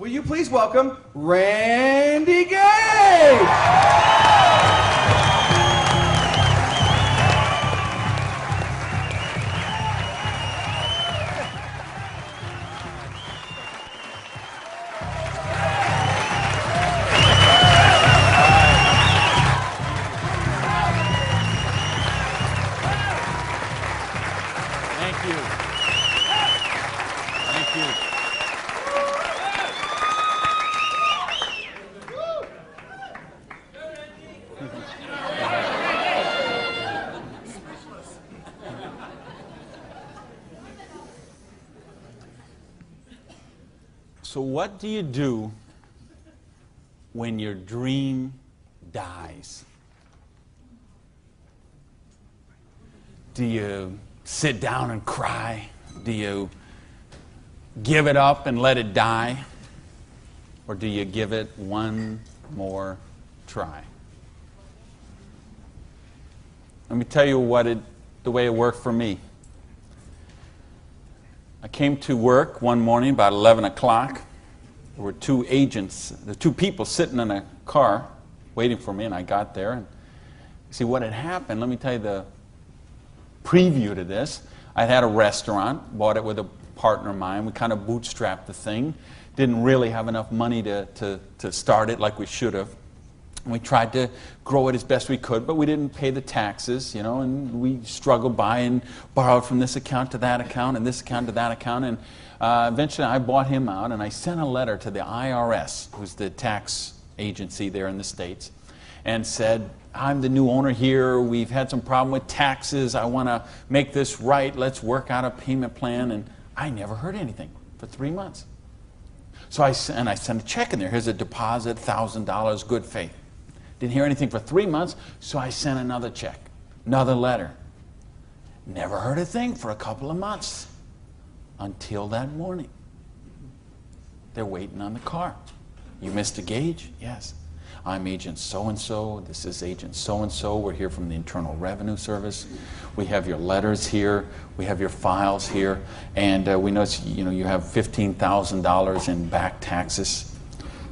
Will you please welcome Randy Gage? So what do you do when your dream dies? Do you sit down and cry? Do you give it up and let it die? Or do you give it one more try? Let me tell you the way it worked for me. I came to work one morning about 11 o'clock. There were two people sitting in a car waiting for me, and I got there. And see what had happened, let me tell you the preview to this. I had a restaurant, bought it with a partner of mine. We kind of bootstrapped the thing. Didn't really have enough money to start it like we should have. We tried to grow it as best we could, but we didn't pay the taxes, and we struggled by and borrowed from this account to that account and this account to that account. And eventually I bought him out, and I sent a letter to the IRS, who's the tax agency there in the States, and said, I'm the new owner here. We've had some problem with taxes. I want to make this right. Let's work out a payment plan. And I never heard anything for 3 months. So I sent a check in there. Here's a deposit, $1,000, good faith. Didn't hear anything for 3 months, so I sent another check, another letter. Never heard a thing for a couple of months until that morning. They're waiting on the car. You Mr. Gage? Yes. I'm Agent so-and-so. This is Agent so-and-so. We're here from the Internal Revenue Service. We have your letters here. We have your files here. And we know you have $15,000 in back taxes.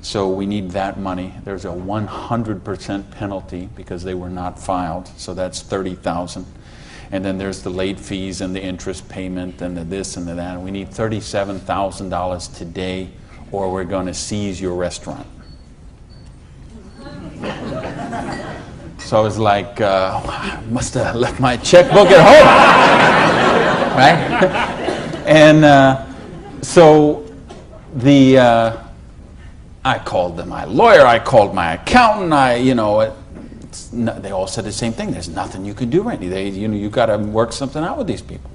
So we need that money. There's a 100% penalty because they were not filed. So that's $30,000. And then there's the late fees and the interest payment and the this and the that. And we need $37,000 today, or we're going to seize your restaurant. So I was like, I must have left my checkbook at home, right? And so I called my lawyer, I called my accountant, they all said the same thing. There's nothing you can do, Randy. You've got to work something out with these people.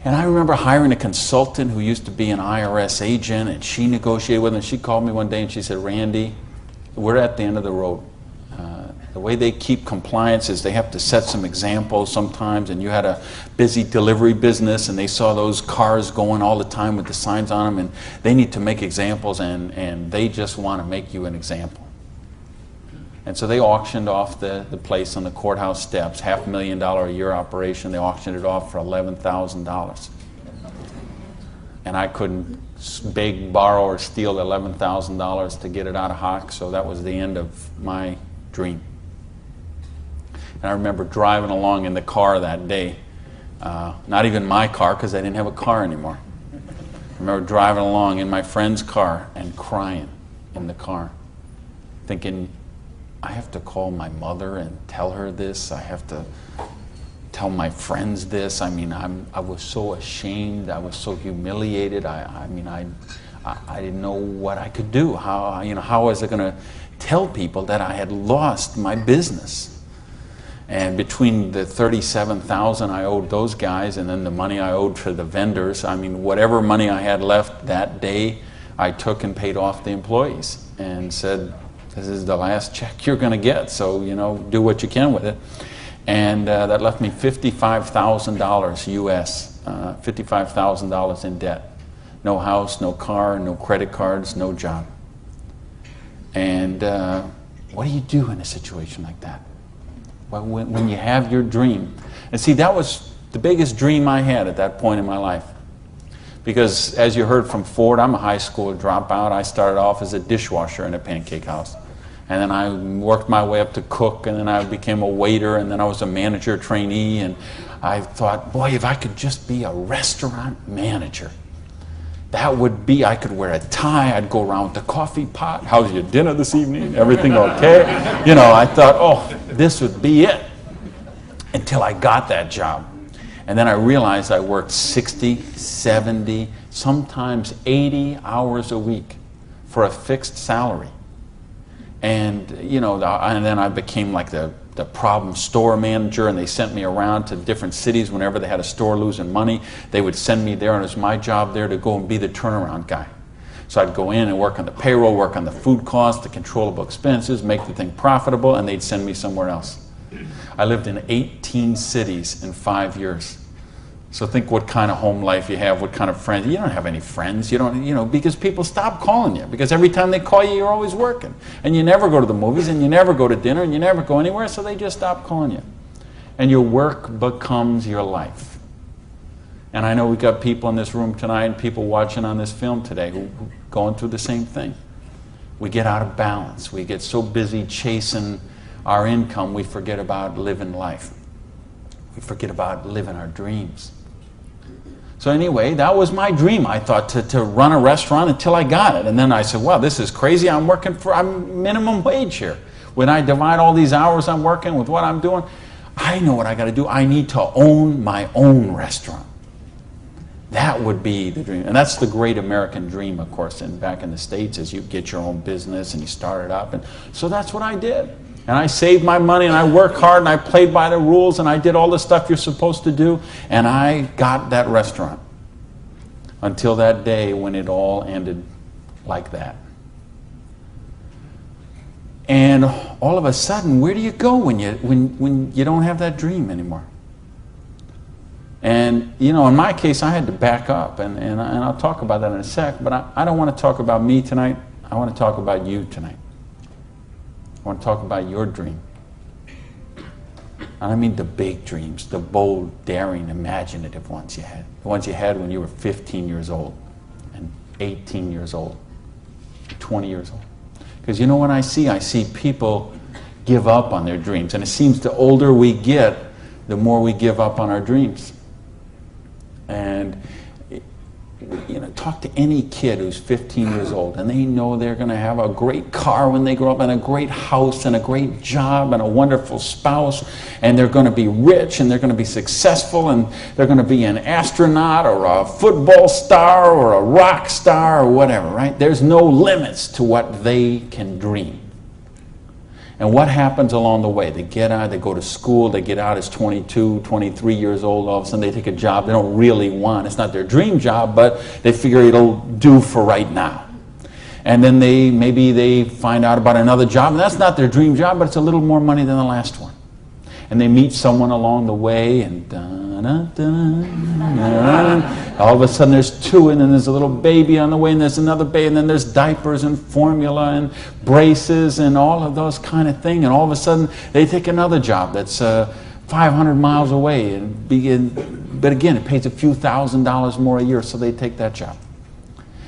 And I remember hiring a consultant who used to be an IRS agent, and she negotiated with him. She called me one day and she said, Randy, we're at the end of the road. The way they keep compliance is they have to set some examples sometimes, and you had a busy delivery business and they saw those cars going all the time with the signs on them, and they need to make examples, and they just want to make you an example. And so they auctioned off the place on the courthouse steps, $500,000 a year operation. They auctioned it off for $11,000. And I couldn't beg, borrow, or steal $11,000 to get it out of hock, so that was the end of my dream. And I remember driving along in the car that day, not even my car because I didn't have a car anymore. I remember driving along in my friend's car and crying in the car, thinking, I have to call my mother and tell her this. I have to tell my friends this. I mean, I was so ashamed. I was so humiliated. I didn't know what I could do. How was I going to tell people that I had lost my business? And between the $37,000 I owed those guys and then the money I owed for the vendors, whatever money I had left that day, I took and paid off the employees and said, this is the last check you're going to get, so do what you can with it. And that left me $55,000 US, $55,000 in debt. No house, no car, no credit cards, no job. And what do you do in a situation like that? Well, when you have your dream. And see, that was the biggest dream I had at that point in my life. Because as you heard from Ford, I'm a high school dropout. I started off as a dishwasher in a pancake house. And then I worked my way up to cook, and then I became a waiter, and then I was a manager trainee. And I thought, boy, if I could just be a restaurant manager, that would be, I could wear a tie, I'd go around with the coffee pot. How's your dinner this evening? Everything okay? You know, I thought, oh, this would be it. Until I got that job. And then I realized I worked 60, 70, sometimes 80 hours a week for a fixed salary. And, you know, and then I became like the problem store manager, and they sent me around to different cities whenever they had a store losing money. They would send me there, and it was my job there to go and be the turnaround guy. So I'd go in and work on the payroll, work on the food costs, the controllable expenses, make the thing profitable, and they'd send me somewhere else. I lived in 18 cities in 5 years. So think what kind of home life you have, what kind of friends. You don't have any friends. You don't, you know, because people stop calling you. Because every time they call you, you're always working. And you never go to the movies, and you never go to dinner, and you never go anywhere, so they just stop calling you. And your work becomes your life. And I know we've got people in this room tonight and people watching on this film today who are going through the same thing. We get out of balance. We get so busy chasing our income, we forget about living life. We forget about living our dreams. So anyway, that was my dream. I thought to run a restaurant until I got it. And then I said, well, this is crazy. I'm minimum wage here. When I divide all these hours I'm working with what I'm doing, I know what I got to do. I need to own my own restaurant. That would be the dream. And that's the great American dream, of course. And back in the States, is you get your own business and you start it up. And so that's what I did. And I saved my money, and I worked hard, and I played by the rules, and I did all the stuff you're supposed to do, and I got that restaurant. Until that day when it all ended like that. And all of a sudden, where do you go when you don't have that dream anymore? And, you know, in my case, I had to back up, and I'll talk about that in a sec, but I don't want to talk about me tonight. I want to talk about you tonight. I want to talk about your dream. And I mean the big dreams, the bold, daring, imaginative ones you had. The ones you had when you were 15 years old, and 18 years old, 20 years old. Because you know what I see people give up on their dreams. And it seems the older we get, the more we give up on our dreams. And you know, talk to any kid who's 15 years old, and they know they're going to have a great car when they grow up, and a great house, and a great job, and a wonderful spouse, and they're going to be rich, and they're going to be successful, and they're going to be an astronaut, or a football star, or a rock star, or whatever, right? There's no limits to what they can dream. And what happens along the way? They get out, they go to school, they get out as 22, 23 years old, all of a sudden they take a job they don't really want. It's not their dream job, but they figure it'll do for right now. And then maybe they find out about another job, and that's not their dream job, but it's a little more money than the last one. And they meet someone along the way, and all of a sudden there's two, and then there's a little baby on the way, and there's another baby, and then there's diapers and formula and braces and all of those kind of things. And all of a sudden they take another job that's 500 miles away, but again, it pays a few $1,000s more a year, so they take that job.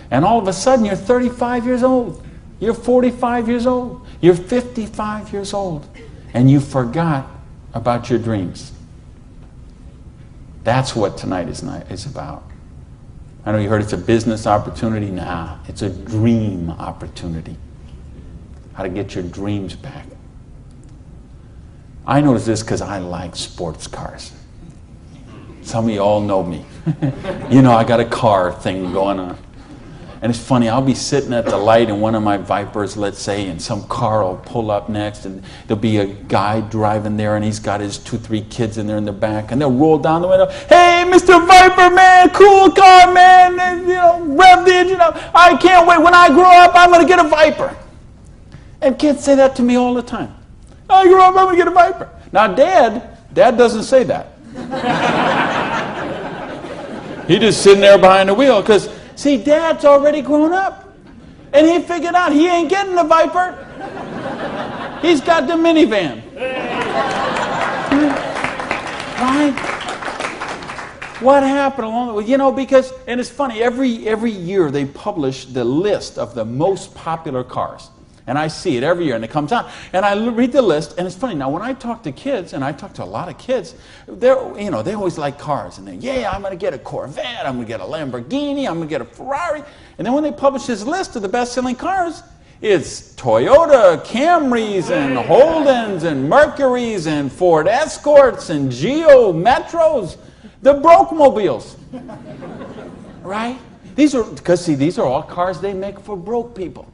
And all of a sudden you're 35 years old, you're 45 years old, you're 55 years old, and you forgot about your dreams. That's what tonight is about. I know you heard it's a business opportunity. Nah, it's a dream opportunity. How to get your dreams back. I notice this because I like sports cars. Some of you all know me. You know, I got a car thing going on. And it's funny, I'll be sitting at the light in one of my Vipers, let's say, and some car will pull up next, and there'll be a guy driving there, and he's got his 2-3 kids in there in the back, and they'll roll down the window, "Hey, Mr. Viper, man, cool car, man, and, you know, rev the engine up. I can't wait. When I grow up, I'm going to get a Viper." And kids say that to me all the time. "I grow up, I'm going to get a Viper." Now, Dad doesn't say that. He's just sitting there behind the wheel, because see, Dad's already grown up. And he figured out he ain't getting the Viper. He's got the minivan. Right? What happened along the way? You know, because, and it's funny, every year they publish the list of the most popular cars. And I see it every year, and it comes out. And I read the list, and it's funny. Now, when I talk to kids, and I talk to a lot of kids, they always like cars. And I'm going to get a Corvette, I'm going to get a Lamborghini, I'm going to get a Ferrari. And then when they publish this list of the best-selling cars, it's Toyota Camrys and Holdens and Mercurys and Ford Escorts and Geo Metros, the broke mobiles, right? These are all cars they make for broke people.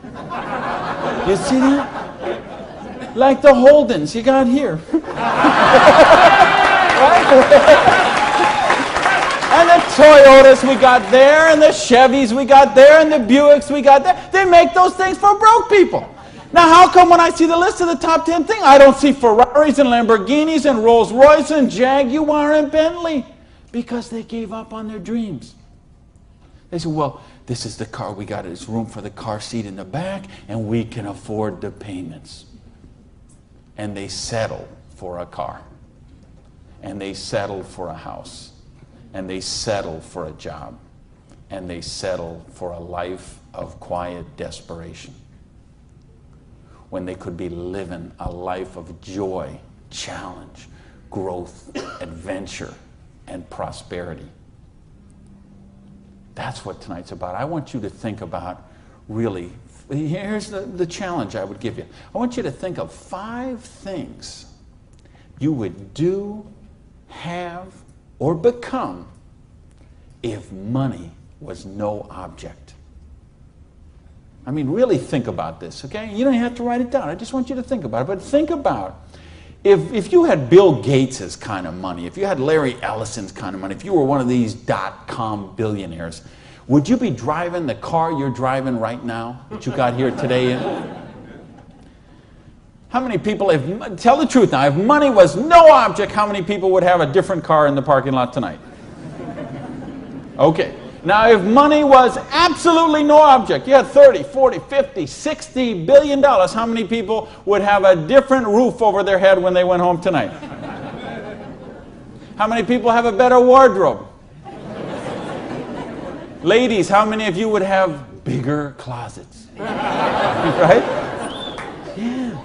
You see that? Like the Holdens you got here. Right? And the Toyotas we got there, and the Chevys we got there, and the Buicks we got there. They make those things for broke people. Now, how come when I see the list of the top 10 things, I don't see Ferraris and Lamborghinis and Rolls Royce and Jaguar and Bentley? Because they gave up on their dreams. They said, well, this is the car we got. There's room for the car seat in the back, and we can afford the payments. And they settle for a car. And they settle for a house. And they settle for a job. And they settle for a life of quiet desperation. When they could be living a life of joy, challenge, growth, adventure, and prosperity. That's what tonight's about. I want you to think about, really, here's the challenge I would give you. I want you to think of 5 things you would do, have, or become if money was no object. I mean, really think about this, okay? You don't have to write it down. I just want you to think about it. But think about if you had Bill Gates' kind of money, if you had Larry Ellison's kind of money, if you were one of these .com billionaires, would you be driving the car you're driving right now that you got here today in? How many people, tell the truth now, if money was no object, how many people would have a different car in the parking lot tonight? Okay. Now, if money was absolutely no object, you had 30, 40, 50, 60 billion dollars, how many people would have a different roof over their head when they went home tonight? How many people have a better wardrobe? Ladies, how many of you would have bigger closets? Right? Yeah.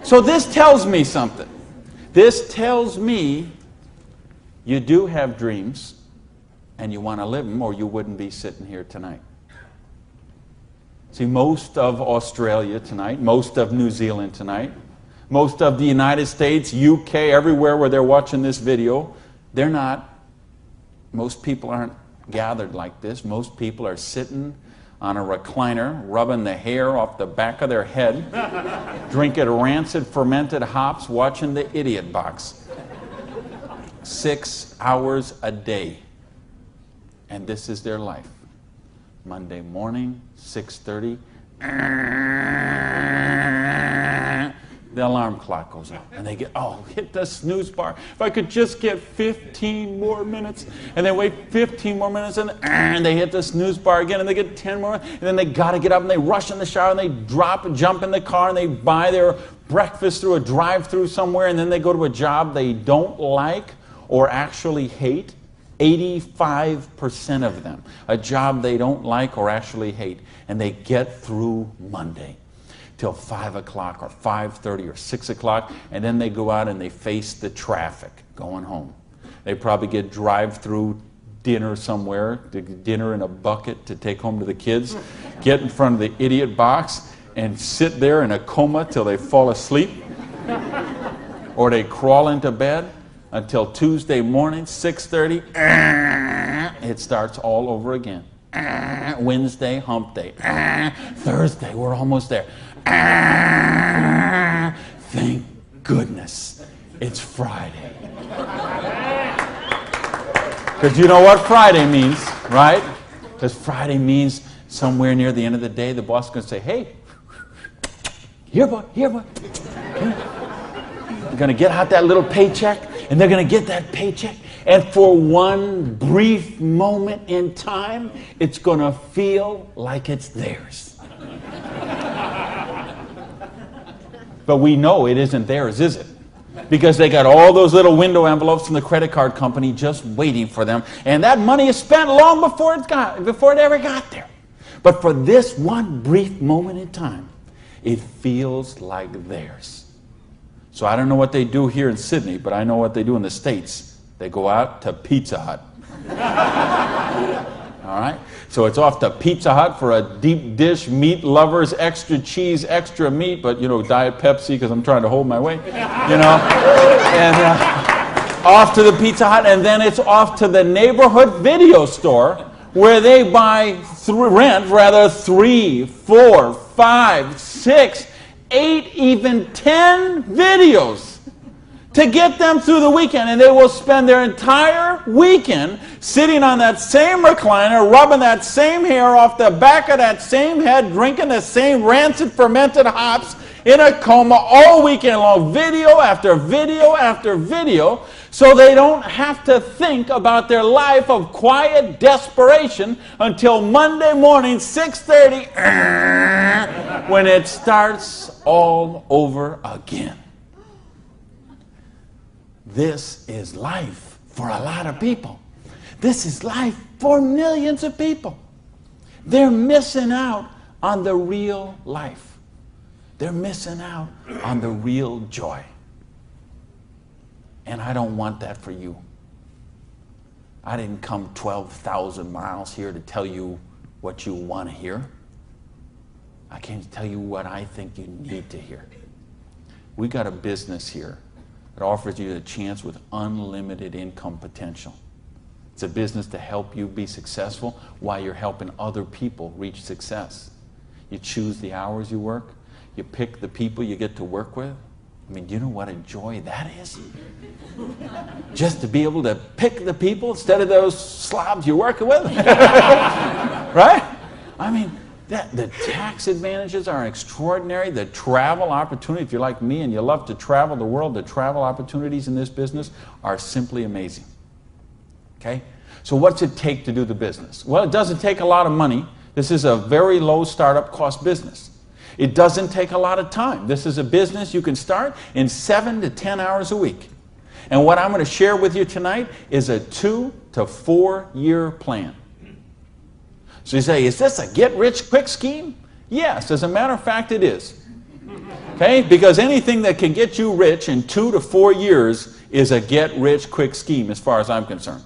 So this tells me something. This tells me you do have dreams. And you want to live them, or you wouldn't be sitting here tonight. See, most of Australia tonight, most of New Zealand tonight, most of the United States, UK, everywhere where they're watching this video, most people aren't gathered like this. Most people are sitting on a recliner, rubbing the hair off the back of their head, drinking rancid fermented hops, watching the Idiot Box. 6 hours a day. And this is their life. Monday morning, 6:30. The alarm clock goes off. And they hit the snooze bar. If I could just get 15 more minutes. And they wait 15 more minutes. And they hit the snooze bar again. And they get 10 more. And then they got to get up. And they rush in the shower. And they jump in the car. And they buy their breakfast through a drive-thru somewhere. And then they go to a job they don't like or actually hate. 85% of them, a job they don't like or actually hate, and they get through Monday till 5 o'clock or 5:30 or 6 o'clock, and then they go out and they face the traffic going home. They probably get drive-through dinner somewhere, dinner in a bucket to take home to the kids, get in front of the Idiot Box and sit there in a coma till they fall asleep, or they crawl into bed until Tuesday morning, 6:30, it starts all over again. Wednesday, hump day. Thursday, we're almost there. Thank goodness it's Friday. Because you know what Friday means, right? Because Friday means somewhere near the end of the day, the boss is going to say, hey, here, boy. You're going to get out that little paycheck. And they're going to get that paycheck, and for one brief moment in time, it's going to feel like it's theirs. But we know it isn't theirs, is it? because they got all those little window envelopes from the credit card company just waiting for them. And that money is spent long before it ever got there. But for this one brief moment in time, it feels like theirs. So I don't know what they do here in Sydney, but I know what they do in the States. They go out to Pizza Hut. All right? So it's off to Pizza Hut for a deep dish, meat lovers, extra cheese, extra meat, but, Diet Pepsi because I'm trying to hold my weight, And off to the Pizza Hut, and then it's off to the neighborhood video store where they rent 3, 4, 5, 6, 8, even 10 videos to get them through the weekend. And they will spend their entire weekend sitting on that same recliner, rubbing that same hair off the back of that same head, drinking the same rancid fermented hops in a coma all weekend long, video after video after video, so they don't have to think about their life of quiet desperation until Monday morning, 6:30, when it starts all over again. This is life for a lot of people. This is life for millions of people. They're missing out on the real life. They're missing out on the real joy. And I don't want that for you. I didn't come 12,000 miles here to tell you what you want to hear. I came to tell you what I think you need to hear. We got a business here that offers you a chance with unlimited income potential. It's a business to help you be successful while you're helping other people reach success. You choose the hours you work. You pick the people you get to work with. I mean, do you know what a joy that is? Just to be able to pick the people instead of those slobs you're working with. Right? I mean, the tax advantages are extraordinary. The travel opportunity, if you're like me and you love to travel the world, the travel opportunities in this business are simply amazing. Okay? So what's it take to do the business? Well, it doesn't take a lot of money. This is a very low startup cost business. It doesn't take a lot of time. This is a business you can start in 7 to 10 hours a week. And what I'm going to share with you tonight is a 2 to 4 year plan. So you say, is this a get-rich-quick scheme? Yes, as a matter of fact, it is. Okay? Because anything that can get you rich in 2 to 4 years is a get-rich-quick scheme as far as I'm concerned.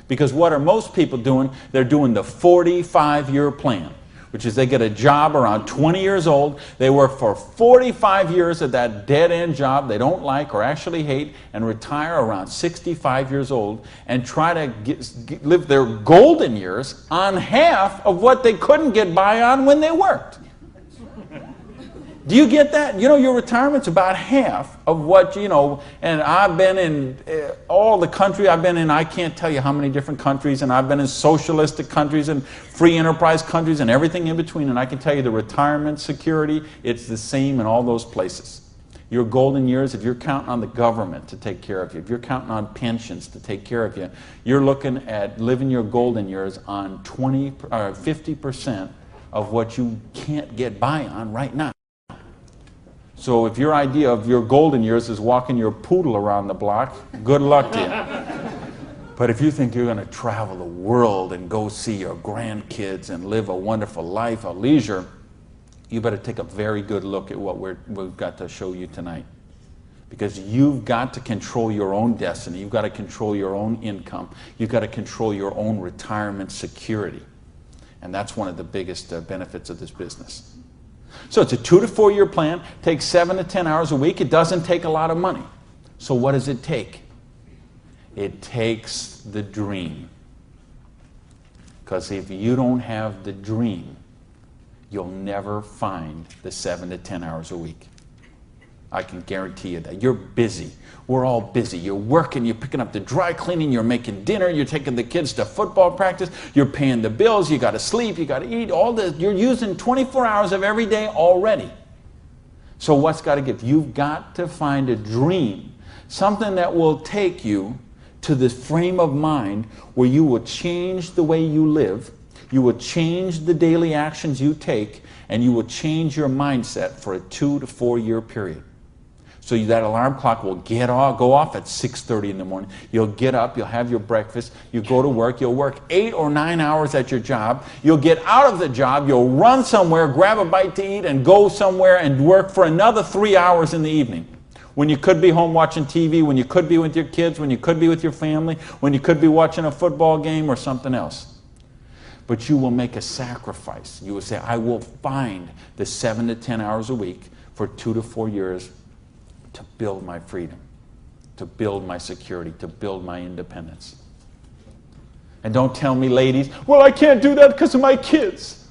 Because what are most people doing? They're doing the 45-year plan, which is they get a job around 20 years old. They work for 45 years at that dead-end job they don't like or actually hate and retire around 65 years old and try to live their golden years on half of what they couldn't get by on when they worked. Do you get that? You know, your retirement's about half of what, and I've been in all the country I've been in. I can't tell you how many different countries, and I've been in socialistic countries and free enterprise countries and everything in between, and I can tell you the retirement security, it's the same in all those places. Your golden years, if you're counting on the government to take care of you, if you're counting on pensions to take care of you, you're looking at living your golden years on 50% of what you can't get by on right now. So if your idea of your golden years is walking your poodle around the block, good luck to you. But if you think you're going to travel the world and go see your grandkids and live a wonderful life of leisure, you better take a very good look at what we've got to show you tonight. Because you've got to control your own destiny. You've got to control your own income. You've got to control your own retirement security. And that's one of the biggest benefits of this business. So it's a 2 to 4 year plan, takes 7 to 10 hours a week. It doesn't take a lot of money. So what does it take? It takes the dream. Because if you don't have the dream, you'll never find the 7 to 10 hours a week. I can guarantee you that. You're busy. We're all busy. You're working, you're picking up the dry cleaning, you're making dinner, you're taking the kids to football practice, you're paying the bills, you got to sleep, you got to eat, all this. You're using 24 hours of every day already. So what's got to give? You've got to find a dream, something that will take you to this frame of mind where you will change the way you live, you will change the daily actions you take, and you will change your mindset for a 2 to 4 year period. So that alarm clock will go off at 6:30 in the morning. You'll get up, you'll have your breakfast, you go to work, you'll work 8 or 9 hours at your job, you'll get out of the job, you'll run somewhere, grab a bite to eat, and go somewhere and work for another 3 hours in the evening. When you could be home watching TV, when you could be with your kids, when you could be with your family, when you could be watching a football game or something else. But you will make a sacrifice. You will say, I will find the 7 to 10 hours a week for 2 to 4 years to build my freedom, to build my security, to build my independence. And don't tell me, ladies, well, I can't do that because of my kids.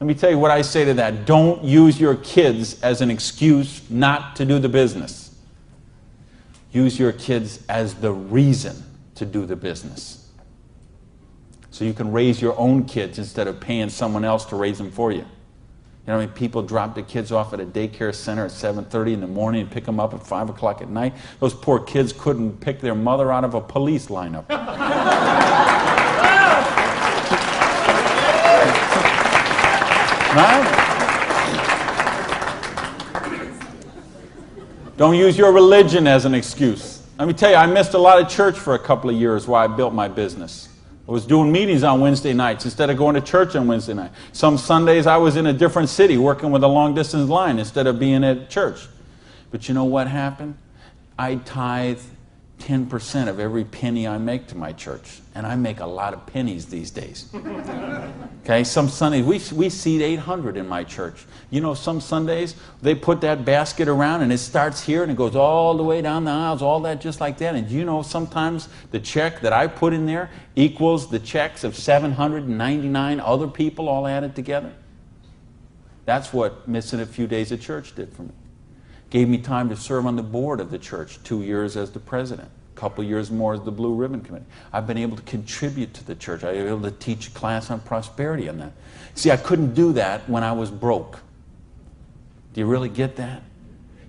Let me tell you what I say to that. Don't use your kids as an excuse not to do the business. Use your kids as the reason to do the business. So you can raise your own kids instead of paying someone else to raise them for you. You know, I mean, people drop their kids off at a daycare center at 7:30 in the morning and pick them up at 5 o'clock at night. Those poor kids couldn't pick their mother out of a police lineup. Don't use your religion as an excuse. Let me tell you, I missed a lot of church for a couple of years while I built my business. I was doing meetings on Wednesday nights instead of going to church on Wednesday night. Some Sundays I was in a different city working with a long-distance line instead of being at church. But you know what happened? I tithe 10% of every penny I make to my church. And I make a lot of pennies these days. Okay, some Sundays, we seat 800 in my church. You know, some Sundays, they put that basket around and it starts here and it goes all the way down the aisles, all that just like that. And you know, sometimes the check that I put in there equals the checks of 799 other people all added together. That's what missing a few days of church did for me. Gave me time to serve on the board of the church, 2 years as the president, a couple years more as the Blue Ribbon Committee. I've been able to contribute to the church. I've been able to teach a class on prosperity on that. See, I couldn't do that when I was broke. Do you really get that?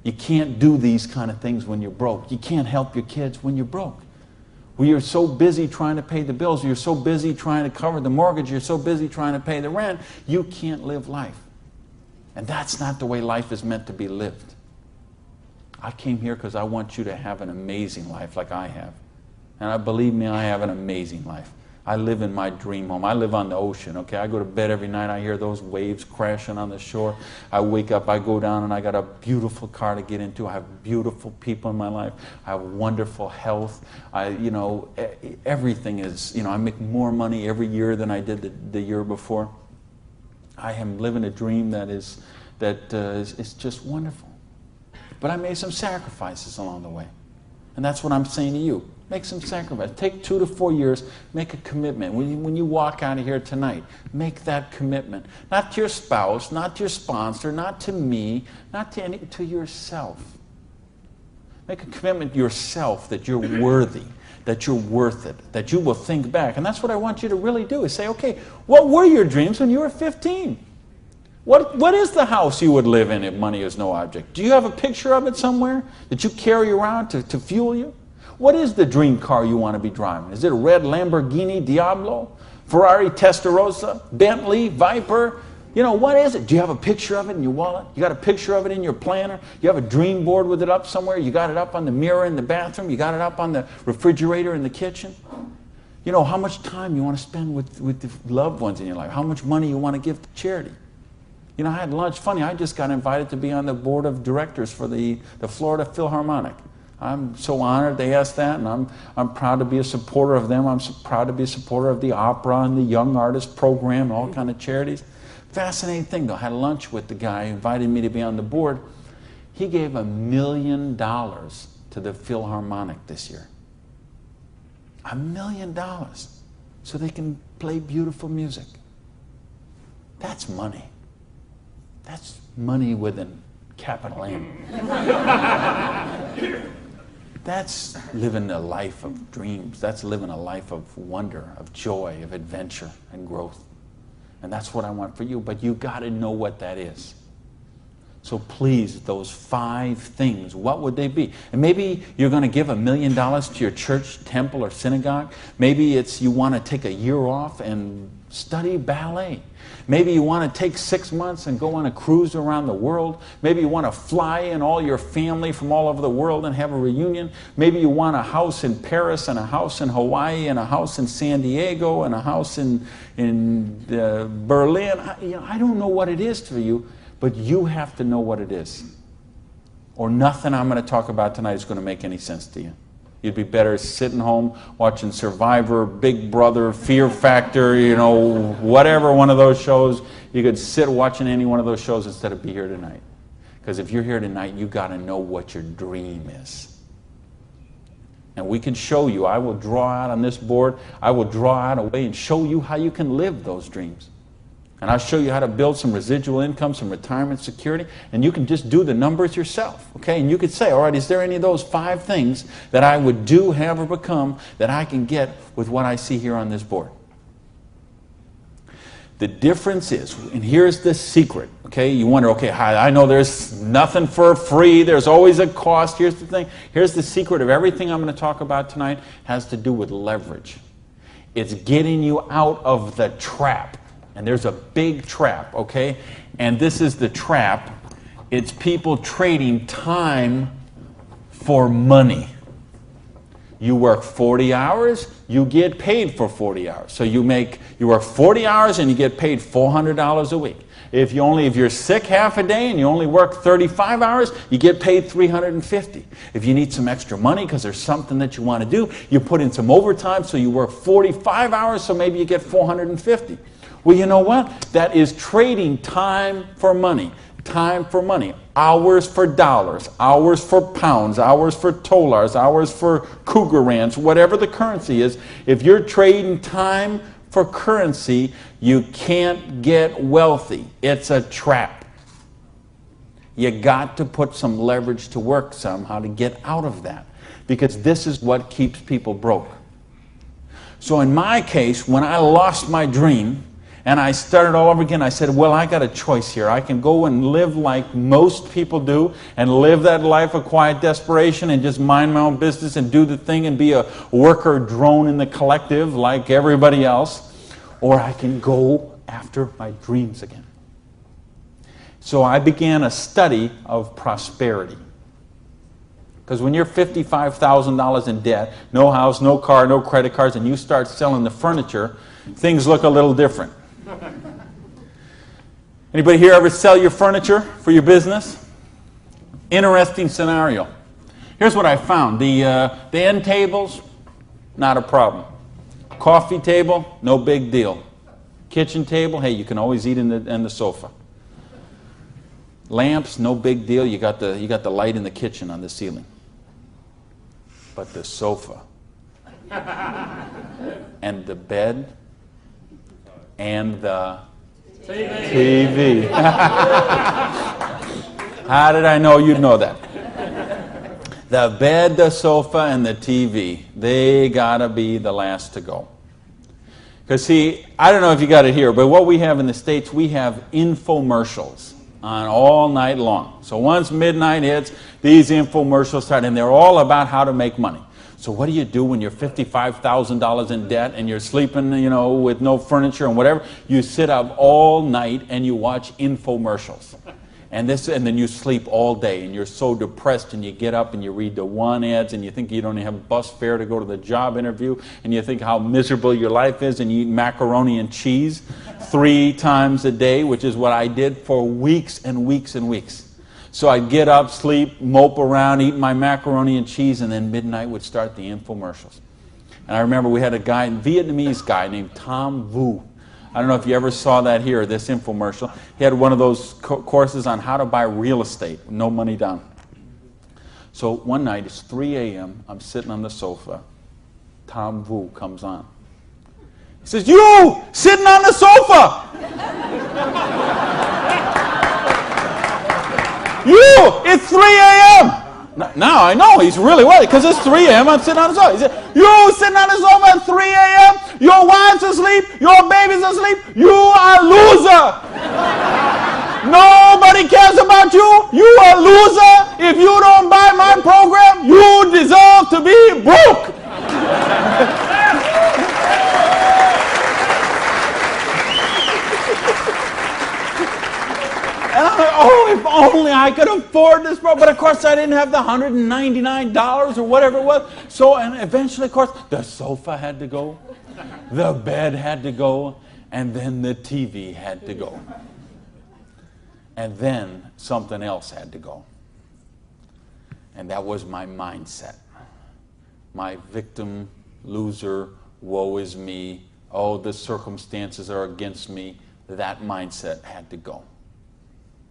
You can't do these kind of things when you're broke. You can't help your kids when you're broke. When you're so busy trying to pay the bills, you're so busy trying to cover the mortgage, you're so busy trying to pay the rent, you can't live life. And that's not the way life is meant to be lived. I came here because I want you to have an amazing life like I have. And believe me, I have an amazing life. I live in my dream home. I live on the ocean, okay? I go to bed every night, I hear those waves crashing on the shore. I wake up, I go down, and I got a beautiful car to get into. I have beautiful people in my life. I have wonderful health. Everything is, I make more money every year than I did the year before. I am living a dream that is just wonderful. But I made some sacrifices along the way. And that's what I'm saying to you. Make some sacrifices. Take 2 to 4 years. Make a commitment. When you walk out of here tonight, make that commitment. Not to your spouse, not to your sponsor, not to me, not to yourself. Make a commitment to yourself that you're worthy, that you're worth it, that you will think back. And that's what I want you to really do, is say, okay, what were your dreams when you were 15? What is the house you would live in if money is no object? Do you have a picture of it somewhere that you carry around to fuel you? What is the dream car you want to be driving? Is it a red Lamborghini Diablo, Ferrari Testarossa, Bentley, Viper? What is it? Do you have a picture of it in your wallet? You got a picture of it in your planner? You have a dream board with it up somewhere? You got it up on the mirror in the bathroom? You got it up on the refrigerator in the kitchen? How much time you want to spend with the loved ones in your life? How much money you want to give to charity? I had lunch. Funny, I just got invited to be on the board of directors for the Florida Philharmonic. I'm so honored they asked that, and I'm proud to be a supporter of them. I'm so proud to be a supporter of the opera and the Young Artist Program and all kind of charities. Fascinating thing, though. I had lunch with the guy who invited me to be on the board. He gave $1 million to the Philharmonic this year. $1 million. So they can play beautiful music. That's money. That's money with a capital M. That's living a life of dreams. That's living a life of wonder, of joy, of adventure and growth. And that's what I want for you. But you got to know what that is. So please, those 5 things, what would they be? And maybe you're going to give $1 million to your church, temple, or synagogue. Maybe it's you want to take a year off and study ballet. Maybe you want to take 6 months and go on a cruise around the world. Maybe you want to fly in all your family from all over the world and have a reunion. Maybe you want a house in Paris and a house in Hawaii and a house in San Diego and a house in Berlin. I don't know what it is for you, but you have to know what it is. Or nothing I'm going to talk about tonight is going to make any sense to you. You'd be better sitting home watching Survivor, Big Brother, Fear Factor, whatever one of those shows. You could sit watching any one of those shows instead of be here tonight. Because if you're here tonight, you got to know what your dream is. And we can show you. I will draw out on this board. I will draw out a way and show you how you can live those dreams. And I'll show you how to build some residual income, some retirement security, and you can just do the numbers yourself, okay? And you could say, all right, is there any of those 5 things that I would do, have, or become that I can get with what I see here on this board? The difference is, and here's the secret, okay? You wonder, okay, I know there's nothing for free. There's always a cost. Here's the thing. Here's the secret of everything I'm going to talk about tonight has to do with leverage. It's getting you out of the trap. And there's a big trap, okay? And this is the trap. It's people trading time for money. You work 40 hours, you get paid for 40 hours. So you work 40 hours and you get paid $400 a week. If you're sick half a day and you only work 35 hours, you get paid $350. If you need some extra money because there's something that you want to do, you put in some overtime, so you work 45 hours, so maybe you get $450. Well, you know what? That is trading time for money. Time for money. Hours for dollars. Hours for pounds. Hours for dollars. Hours for cougar ranch. Whatever the currency is. If you're trading time for currency, you can't get wealthy. It's a trap. You got to put some leverage to work somehow to get out of that. Because this is what keeps people broke. So in my case, when I lost my dream, and I started all over again, I said, well, I got a choice here. I can go and live like most people do and live that life of quiet desperation and just mind my own business and do the thing and be a worker drone in the collective like everybody else. Or I can go after my dreams again. So I began a study of prosperity. Because when you're $55,000 in debt, no house, no car, no credit cards, and you start selling the furniture, things look a little different. Anybody here ever sell your furniture for your business? Interesting scenario. Here's what I found. The end tables, not a problem. Coffee table, no big deal. Kitchen table, hey, you can always eat in the sofa. Lamps, no big deal. You got the light in the kitchen on the ceiling. But the sofa and the bed and the TV. How did I know you'd know that? The bed, the sofa, and the TV, they gotta be the last to go. Because see, I don't know if you got it here, but what we have in the States, we have infomercials on all night long. So once midnight hits, these infomercials start, and they're all about how to make money. So what do you do when you're $55,000 in debt and you're sleeping, with no furniture and whatever? You sit up all night and you watch infomercials. And then you sleep all day and you're so depressed, and you get up and you read the one ads and you think you don't have a bus fare to go to the job interview, and you think how miserable your life is, and you eat macaroni and cheese 3 times a day, which is what I did for weeks and weeks and weeks. So I'd get up, sleep, mope around, eat my macaroni and cheese, and then midnight would start the infomercials. And I remember we had a Vietnamese guy named Tom Vu. I don't know if you ever saw that here, this infomercial. He had one of those courses on how to buy real estate, no money down. So one night, it's 3 a.m., I'm sitting on the sofa. Tom Vu comes on. He says, "You, sitting on the sofa! You, it's 3 a.m. Now I know he's really worried because it's 3 a.m. I'm sitting on the sofa. He said, "You sitting on the sofa at 3 a.m. Your wife's asleep. Your baby's asleep. You are a loser." Nobody cares about you. You a loser. If you don't buy my program, you deserve to be broke. And I'm like, oh, if only I could afford this program. But of course, I didn't have the $199 or whatever it was. So, and eventually, of course, the sofa had to go, the bed had to go, and then the TV had to go. And then something else had to go. And that was my mindset. My victim, loser, woe is me, oh, the circumstances are against me. That mindset had to go.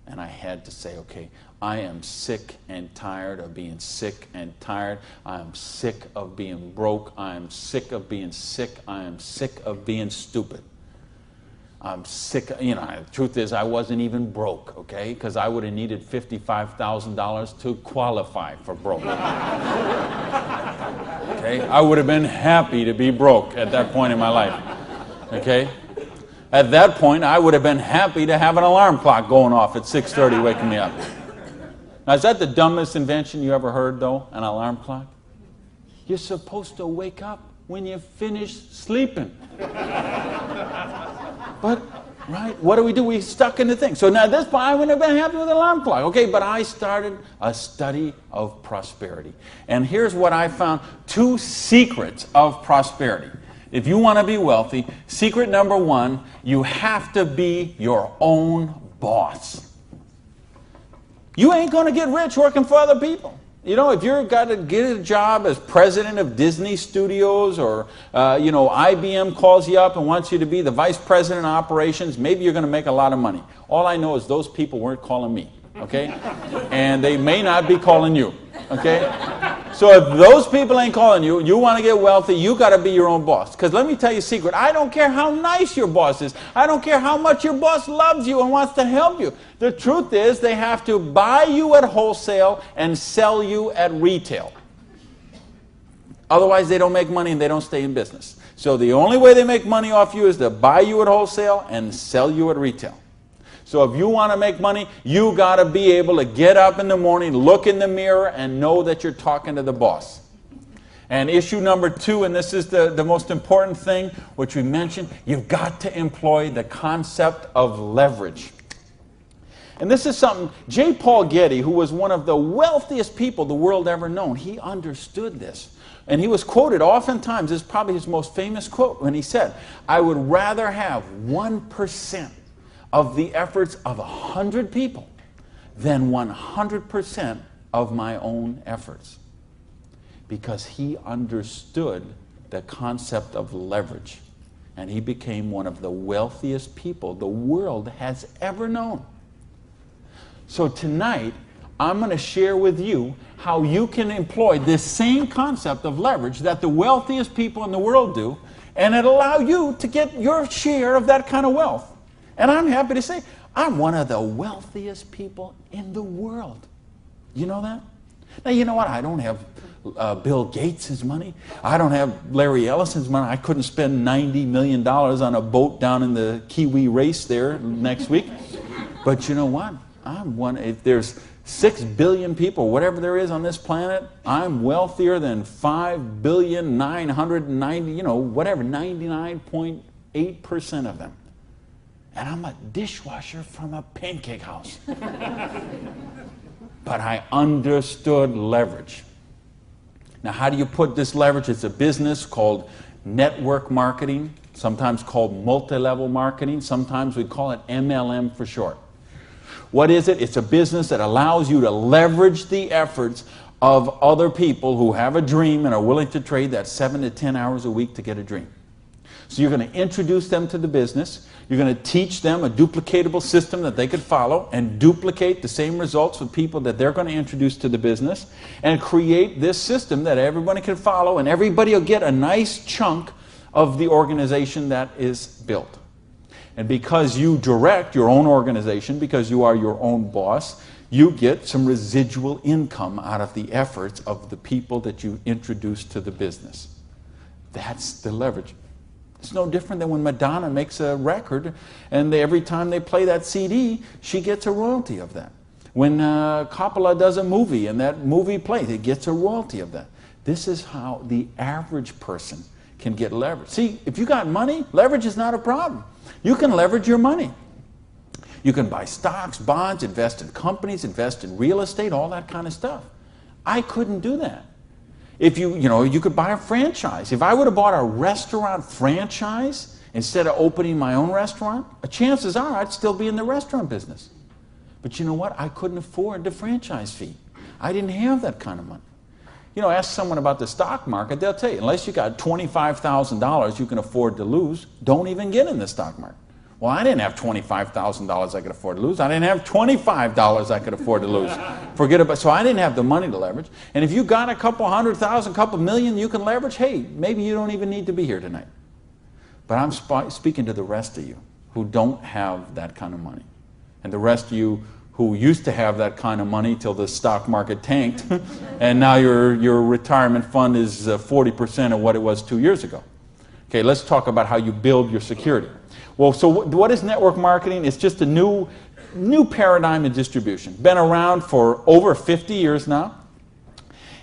And I had to say, okay, I am sick and tired of being sick and tired. I am sick of being broke. I am sick of being sick. I am sick of being stupid. I'm sick, the truth is I wasn't even broke, okay? Because I would have needed $55,000 to qualify for broke. Okay? I would have been happy to be broke at that point in my life, okay? At that point, I would have been happy to have an alarm clock going off at 6:30 waking me up. Now, is that the dumbest invention you ever heard, though, an alarm clock? You're supposed to wake up when you finish sleeping. But, right, what do? We stuck in the thing. So now at this point, I wouldn't have been happy with an alarm clock. Okay, but I started a study of prosperity. And here's what I found, 2 secrets of prosperity. If you want to be wealthy, secret number 1, you have to be your own boss. You ain't going to get rich working for other people. If you've got to get a job as president of Disney Studios or, IBM calls you up and wants you to be the vice president of operations, maybe you're going to make a lot of money. All I know is those people weren't calling me, okay? And they may not be calling you, okay? So if those people ain't calling you, you want to get wealthy, you got to be your own boss. Because let me tell you a secret. I don't care how nice your boss is. I don't care how much your boss loves you and wants to help you. The truth is they have to buy you at wholesale and sell you at retail. Otherwise, they don't make money and they don't stay in business. So the only way they make money off you is to buy you at wholesale and sell you at retail. So if you want to make money, you got to be able to get up in the morning, look in the mirror, and know that you're talking to the boss. And issue number 2, and this is the most important thing, which we mentioned, you've got to employ the concept of leverage. And this is something, J. Paul Getty, who was one of the wealthiest people the world ever known, he understood this. And he was quoted oftentimes, this is probably his most famous quote, when he said, I would rather have 1% of the efforts of 100 people than 100% of my own efforts. Because he understood the concept of leverage. And he became one of the wealthiest people the world has ever known. So tonight, I'm going to share with you how you can employ this same concept of leverage that the wealthiest people in the world do, and it'll allow you to get your share of that kind of wealth. And I'm happy to say, I'm one of the wealthiest people in the world. You know that? Now, you know what? I don't have Bill Gates' money. I don't have Larry Ellison's money. I couldn't spend $90 million on a boat down in the Kiwi race there next week. But you know what? I'm one. If there's 6 billion people, whatever there is on this planet, I'm wealthier than 99.8% of them. And I'm a dishwasher from a pancake house. But I understood leverage. Now, how do you put this leverage? It's a business called network marketing, sometimes called multi-level marketing. Sometimes we call it MLM for short. What is it? It's a business that allows you to leverage the efforts of other people who have a dream and are willing to trade that 7 to 10 hours a week to get a dream. So you're going to introduce them to the business. You're going to teach them a duplicatable system that they could follow and duplicate the same results with people that they're going to introduce to the business and create this system that everybody can follow, and everybody will get a nice chunk of the organization that is built. And because you direct your own organization, because you are your own boss, you get some residual income out of the efforts of the people that you introduce to the business. That's the leverage. It's no different than when Madonna makes a record and every time they play that CD, she gets a royalty of that. When Coppola does a movie and that movie plays, it gets a royalty of that. This is how the average person can get leverage. See, if you got money, leverage is not a problem. You can leverage your money. You can buy stocks, bonds, invest in companies, invest in real estate, all that kind of stuff. I couldn't do that. If you could buy a franchise. If I would have bought a restaurant franchise instead of opening my own restaurant, chances are I'd still be in the restaurant business. But you know what? I couldn't afford the franchise fee. I didn't have that kind of money. Ask someone about the stock market, they'll tell you, unless you got $25,000 you can afford to lose, don't even get in the stock market. Well, I didn't have $25,000 I could afford to lose. I didn't have $25 I could afford to lose. So I didn't have the money to leverage. And if you got a couple $100,000, couple million you can leverage, hey, maybe you don't even need to be here tonight. But I'm speaking to the rest of you who don't have that kind of money. And the rest of you who used to have that kind of money till the stock market tanked, and now your retirement fund is 40% of what it was 2 years ago. Okay, let's talk about how you build your security. Well, so what is network marketing? It's just a new paradigm in distribution. Been around for over 50 years now.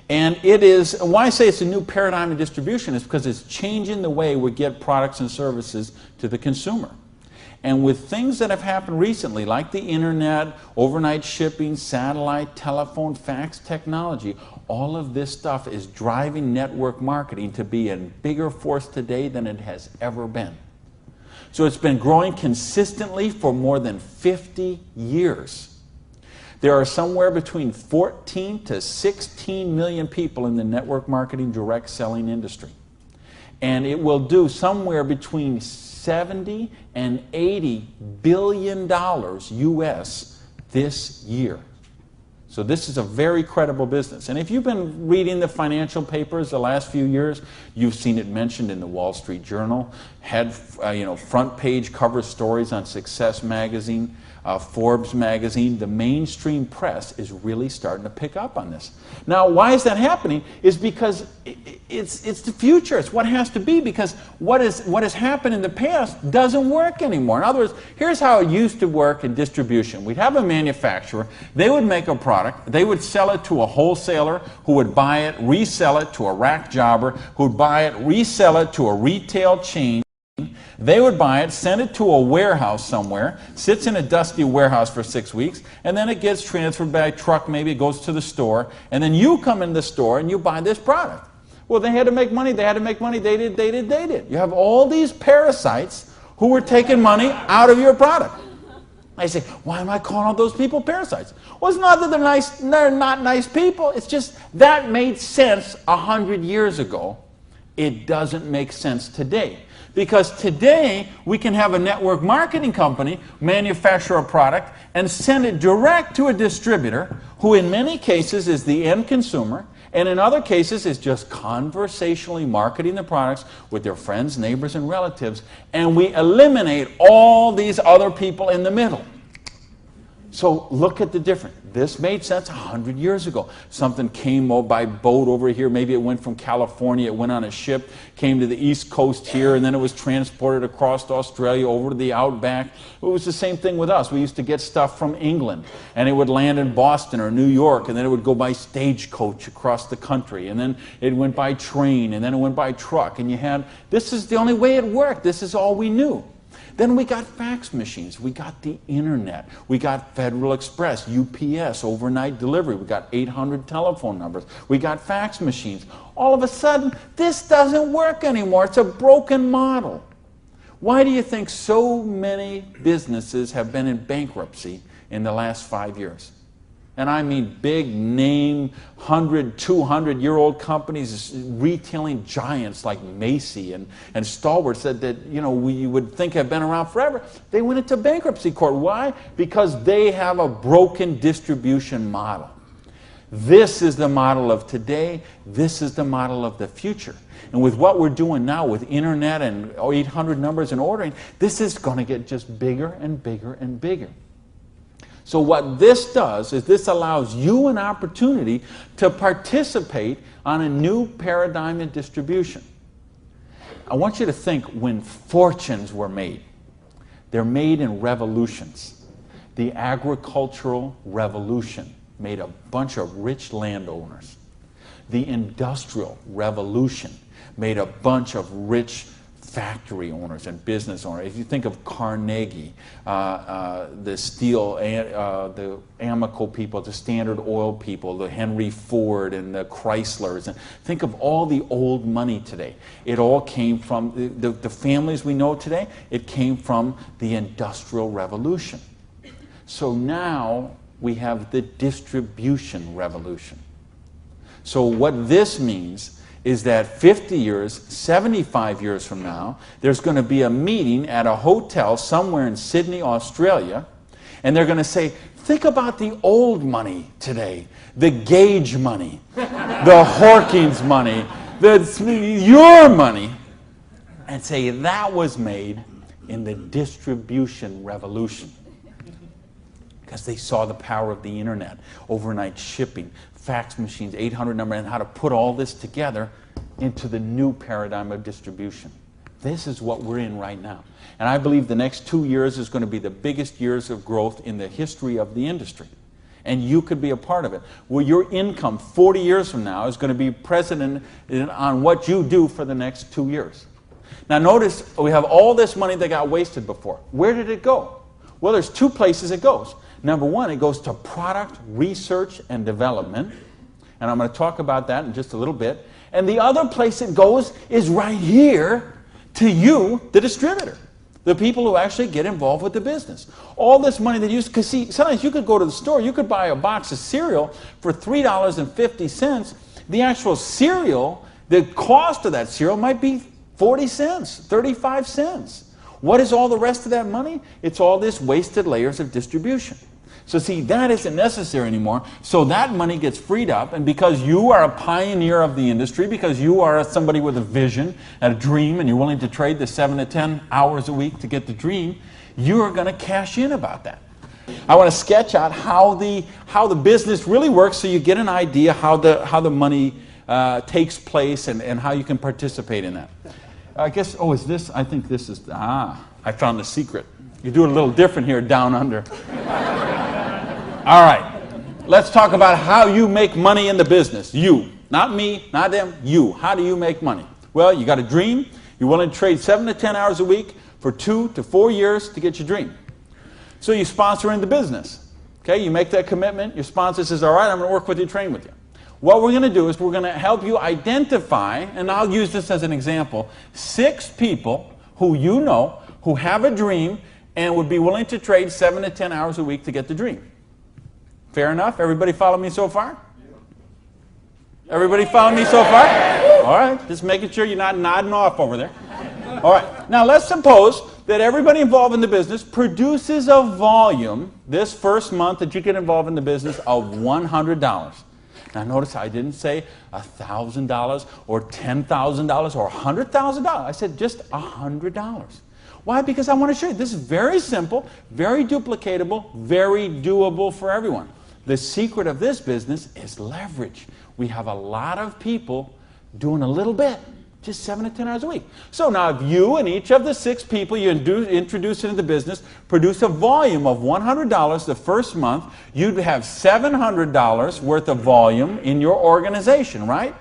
And it is, why I say it's a new paradigm in distribution is because it's changing the way we get products and services to the consumer. And with things that have happened recently, like the internet, overnight shipping, satellite, telephone, fax technology, all of this stuff is driving network marketing to be a bigger force today than it has ever been. So it's been growing consistently for more than 50 years. There are somewhere between 14 to 16 million people in the network marketing direct selling industry. And it will do somewhere between 70 and 80 billion dollars US this year. So this is a very credible business. And if you've been reading the financial papers the last few years, you've seen it mentioned in the Wall Street Journal, had front page cover stories on Success magazine, Forbes magazine. The mainstream press is really starting to pick up on this. Now, why is that happening? Is because it's the future. It's what has to be, because what has happened in the past doesn't work anymore. In other words, here's how it used to work in distribution. We'd have a manufacturer. They would make a product. They would sell it to a wholesaler who would buy it, resell it to a rack jobber who would buy it, resell it to a retail chain. They would buy it, send it to a warehouse somewhere, sits in a dusty warehouse for 6 weeks, and then it gets transferred by truck, maybe it goes to the store, and then you come in the store and you buy this product. Well, they had to make money, they did. You have all these parasites who were taking money out of your product. I say, why am I calling all those people parasites? Well, it's not that they're not nice people, it's just that made sense 100 years ago. It doesn't make sense today. Because today, we can have a network marketing company manufacture a product and send it direct to a distributor who in many cases is the end consumer, and in other cases is just conversationally marketing the products with their friends, neighbors, and relatives, and we eliminate all these other people in the middle. So look at the difference. This made sense 100 years ago. Something came by boat over here. Maybe it went from California, it went on a ship, came to the East Coast here, and then it was transported across to Australia, over to the outback. It was the same thing with us. We used to get stuff from England, and it would land in Boston or New York, and then it would go by stagecoach across the country, and then it went by train, and then it went by truck, and this is the only way it worked. This is all we knew. Then we got fax machines, we got the internet, we got Federal Express, UPS, overnight delivery, we got 800 telephone numbers, we got fax machines. All of a sudden, this doesn't work anymore. It's a broken model. Why do you think so many businesses have been in bankruptcy in the last 5 years? And I mean big name, 100, 200-year-old companies, retailing giants like Macy and Stalwarts that we would think have been around forever. They went into bankruptcy court. Why? Because they have a broken distribution model. This is the model of today. This is the model of the future. And with what we're doing now with internet and 800 numbers and ordering, this is going to get just bigger and bigger and bigger. So what this does is this allows you an opportunity to participate on a new paradigm in distribution. I want you to think when fortunes were made. They're made in revolutions. The agricultural revolution made a bunch of rich landowners. The industrial revolution made a bunch of rich factory owners and business owners. If you think of Carnegie, the steel, the Amoco people, the Standard Oil people, the Henry Ford and the Chryslers, and think of all the old money today. It all came from the families we know today. It came from the Industrial Revolution. So now we have the distribution revolution. So what this means is that 50 years, 75 years from now, there's going to be a meeting at a hotel somewhere in Sydney, Australia, and they're going to say, think about the old money today, the Gage money, the Hawkins money, your money, and say that was made in the distribution revolution. Because they saw the power of the internet, overnight shipping, fax machines, 800 number, and how to put all this together into the new paradigm of distribution. This is what we're in right now. And I believe the next 2 years is going to be the biggest years of growth in the history of the industry. And you could be a part of it. Well, your income 40 years from now is going to be present on what you do for the next 2 years. Now notice we have all this money that got wasted before. Where did it go? Well, there's two places it goes. Number one, it goes to product research and development. And I'm going to talk about that in just a little bit. And the other place it goes is right here to you, the distributor. The people who actually get involved with the business. All this money that you use, because see, sometimes you could go to the store, you could buy a box of cereal for $3.50. The actual cereal, the cost of that cereal might be 40 cents, 35 cents. What is all the rest of that money? It's all this wasted layers of distribution. So see, that isn't necessary anymore. So that money gets freed up, and because you are a pioneer of the industry, because you are somebody with a vision and a dream, and you're willing to trade the 7 to 10 hours a week to get the dream, you are going to cash in about that. I want to sketch out how the business really works, so you get an idea how the money takes place and how you can participate in that. I guess, is this? I think this is, I found the secret. You do it a little different here down under. All right, let's talk about how you make money in the business. You, not me, not them, you. How do you make money? Well, you got a dream. You're willing to trade 7 to 10 hours a week for 2 to 4 years to get your dream. So you sponsor in the business. Okay, you make that commitment. Your sponsor says, all right, I'm going to work with you, train with you. What we're going to do is we're going to help you identify, and I'll use this as an example, 6 people who you know who have a dream and would be willing to trade 7 to 10 hours a week to get the dream. Fair enough? Everybody follow me so far? Everybody follow me so far? All right, just making sure you're not nodding off over there. All right, now let's suppose that everybody involved in the business produces a volume this first month that you get involved in the business of $100. Now notice I didn't say $1,000 or $10,000 or $100,000. I said just $100. Why? Because I want to show you this is very simple, very duplicatable, very doable for everyone. The secret of this business is leverage. We have a lot of people doing a little bit, just 7 to 10 hours a week. So now if you and each of the 6 people you introduce into the business produce a volume of $100 the first month, you'd have $700 worth of volume in your organization, right?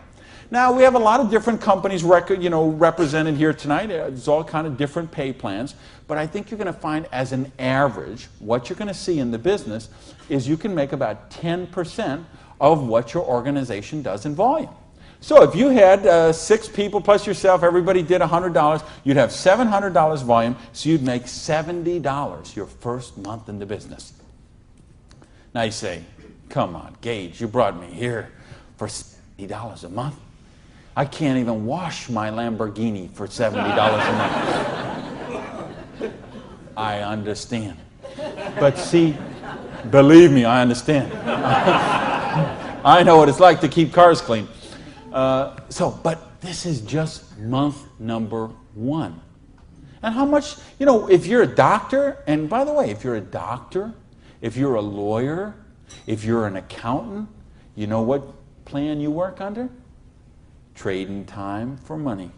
Now, we have a lot of different companies represented here tonight. There's all kind of different pay plans. But I think you're going to find, as an average, what you're going to see in the business is you can make about 10% of what your organization does in volume. So if you had 6 people plus yourself, everybody did $100, you'd have $700 volume, so you'd make $70 your first month in the business. Now you say, come on, Gage, you brought me here for $70 a month. I can't even wash my Lamborghini for $70 a month. I understand. But see, believe me, I understand. I know what it's like to keep cars clean. But this is just month number 1. And how much, if you're a doctor, and by the way, if you're a doctor, if you're a lawyer, if you're an accountant, you know what plan you work under? Trading time for money.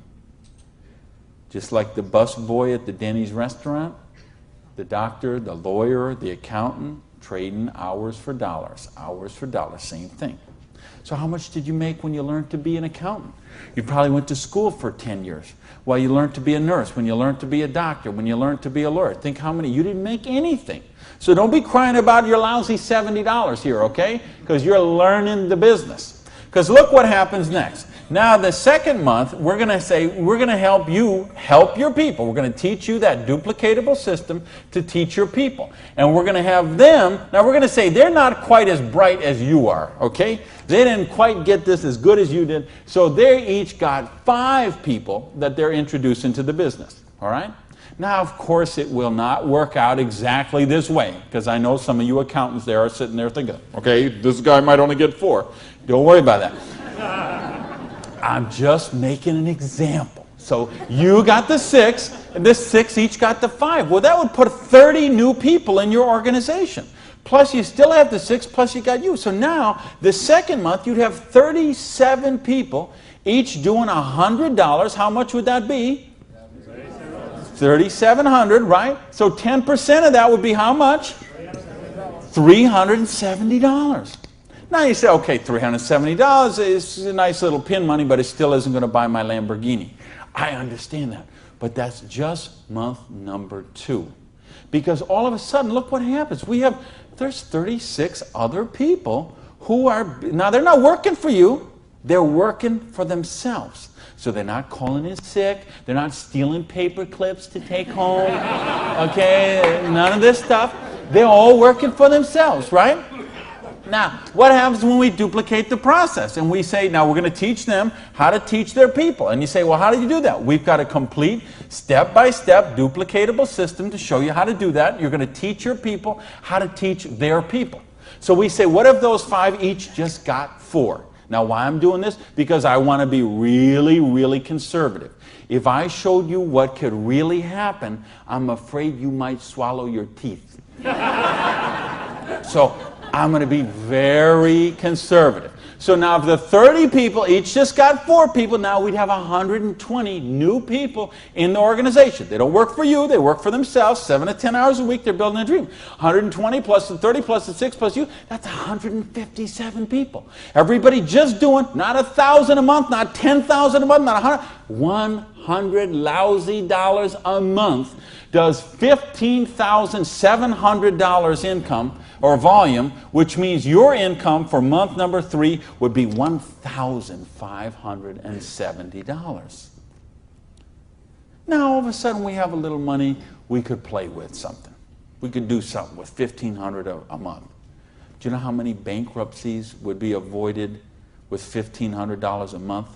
Just like the bus boy at the Denny's restaurant, the doctor, the lawyer, the accountant, trading hours for dollars, same thing. So how much did you make when you learned to be an accountant? You probably went to school for 10 years. Well, you learned to be a nurse, when you learned to be a doctor, when you learned to be a lawyer. Think how many, you didn't make anything. So don't be crying about your lousy $70 here, okay? Because you're learning the business. Because look what happens next. Now the second month, we're going to say, we're going to help you help your people. We're going to teach you that duplicatable system to teach your people. And we're going to have them, now we're going to say they're not quite as bright as you are, okay? They didn't quite get this as good as you did. So they each got 5 people that they're introducing to the business, all right? Now, of course, it will not work out exactly this way, because I know some of you accountants there are sitting there thinking, okay, this guy might only get 4. Don't worry about that. I'm just making an example. So you got the 6, and this 6 each got the 5. Well, that would put 30 new people in your organization. Plus, you still have the 6, plus you got you. So now, the second month, you'd have 37 people, each doing $100. How much would that be? $3,700, right? So 10% of that would be how much? $370. Now you say, okay, $370 is a nice little pin money, but it still isn't going to buy my Lamborghini. I understand that. But that's just month number 2. Because all of a sudden, look what happens. There's 36 other people who are, now they're not working for you, they're working for themselves. So they're not calling in sick, they're not stealing paper clips to take home, okay, none of this stuff. They're all working for themselves, right? Now, what happens when we duplicate the process? And we say, now we're going to teach them how to teach their people. And you say, well, how do you do that? We've got a complete step-by-step duplicatable system to show you how to do that. You're going to teach your people how to teach their people. So we say, what if those 5 each just got 4? Now, why I'm doing this? Because I want to be really, really conservative. If I showed you what could really happen, I'm afraid you might swallow your teeth. So I'm going to be very conservative. So now if the 30 people each just got 4 people, now we'd have 120 new people in the organization. They don't work for you, they work for themselves, 7 to 10 hours a week, they're building a dream. 120 plus the 30 plus the 6 plus you, that's 157 people. Everybody just doing, not 1,000 a month, not 10,000 a month, not 100 lousy dollars a month does $15,700 income or volume, which means your income for month number 3 would be $1,570. Now, all of a sudden, we have a little money we could play with something. We could do something with $1,500 a month. Do you know how many bankruptcies would be avoided with $1,500 a month?